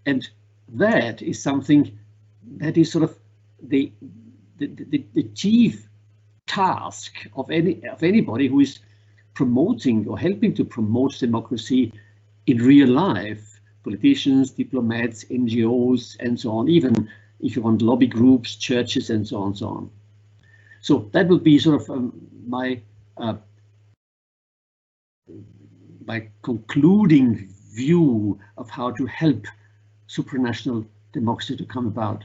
And that is something that is sort of the chief task of anybody who is promoting or helping to promote democracy in real life, politicians, diplomats, NGOs, and so on, even if you want lobby groups, churches, and so on and so on. So that would be sort of my concluding view of how to help supranational democracy to come about.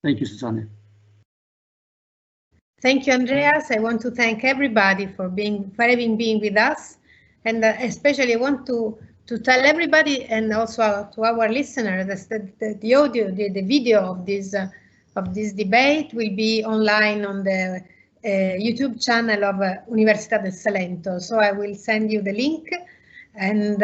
Thank you, Susanna. Thank you, Andreas. I want to thank everybody for having been with us, and especially I want to tell everybody, and also to our listeners, that the audio, the video of this debate will be online on the YouTube channel of Università del Salento. So I will send you the link, and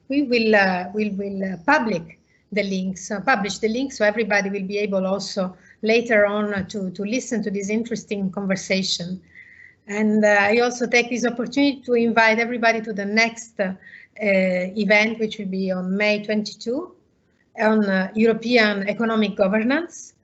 we will publish the link, so everybody will be able also later on to listen to this interesting conversation. And I also take this opportunity to invite everybody to the next event, which will be on May 22 on European economic governance.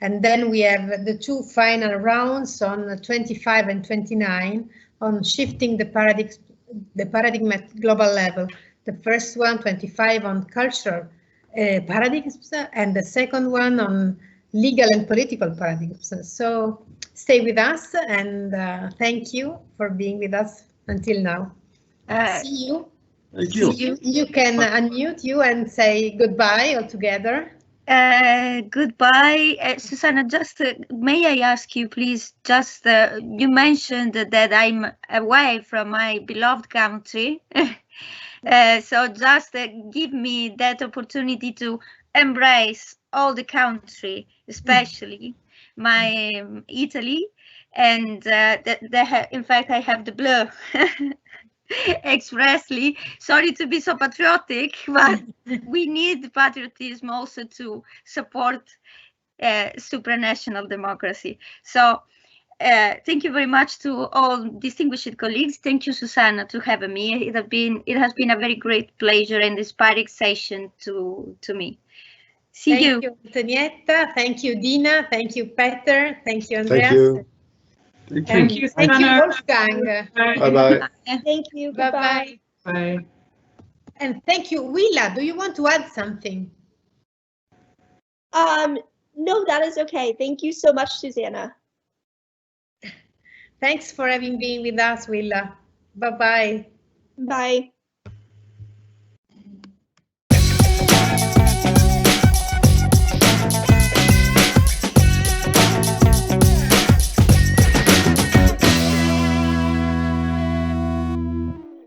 And then we have the two final rounds on 25 and 29 on shifting the paradigm at global level. The first one, 25, on cultural paradigms, and the second one on legal and political paradigms. So stay with us, and thank you for being with us until now. See you. Thank you. You can unmute you and say goodbye all together. Goodbye, Susanna. Just may I ask you, please? Just you mentioned that I'm away from my beloved country, so just give me that opportunity to embrace all the country, especially my Italy, and in fact I have the blue. Expressly. Sorry to be so patriotic, but we need patriotism also to support supranational democracy. So thank you very much to all distinguished colleagues. Thank you, Susanna, to having me. It has been a very great pleasure and inspiring session to me. See you. Thank you, Antonietta. Thank you, Dena. Thank you, Peter. Thank you, Andreas. Thank you. Thank you, Thank you, Susanna. Wolfgang. Bye-bye. Thank you. Goodbye. Bye-bye. Bye. And thank you, Willa. Do you want to add something? No, that is okay. Thank you so much, Susanna. Thanks for having been with us, Willa. Bye-bye. Bye.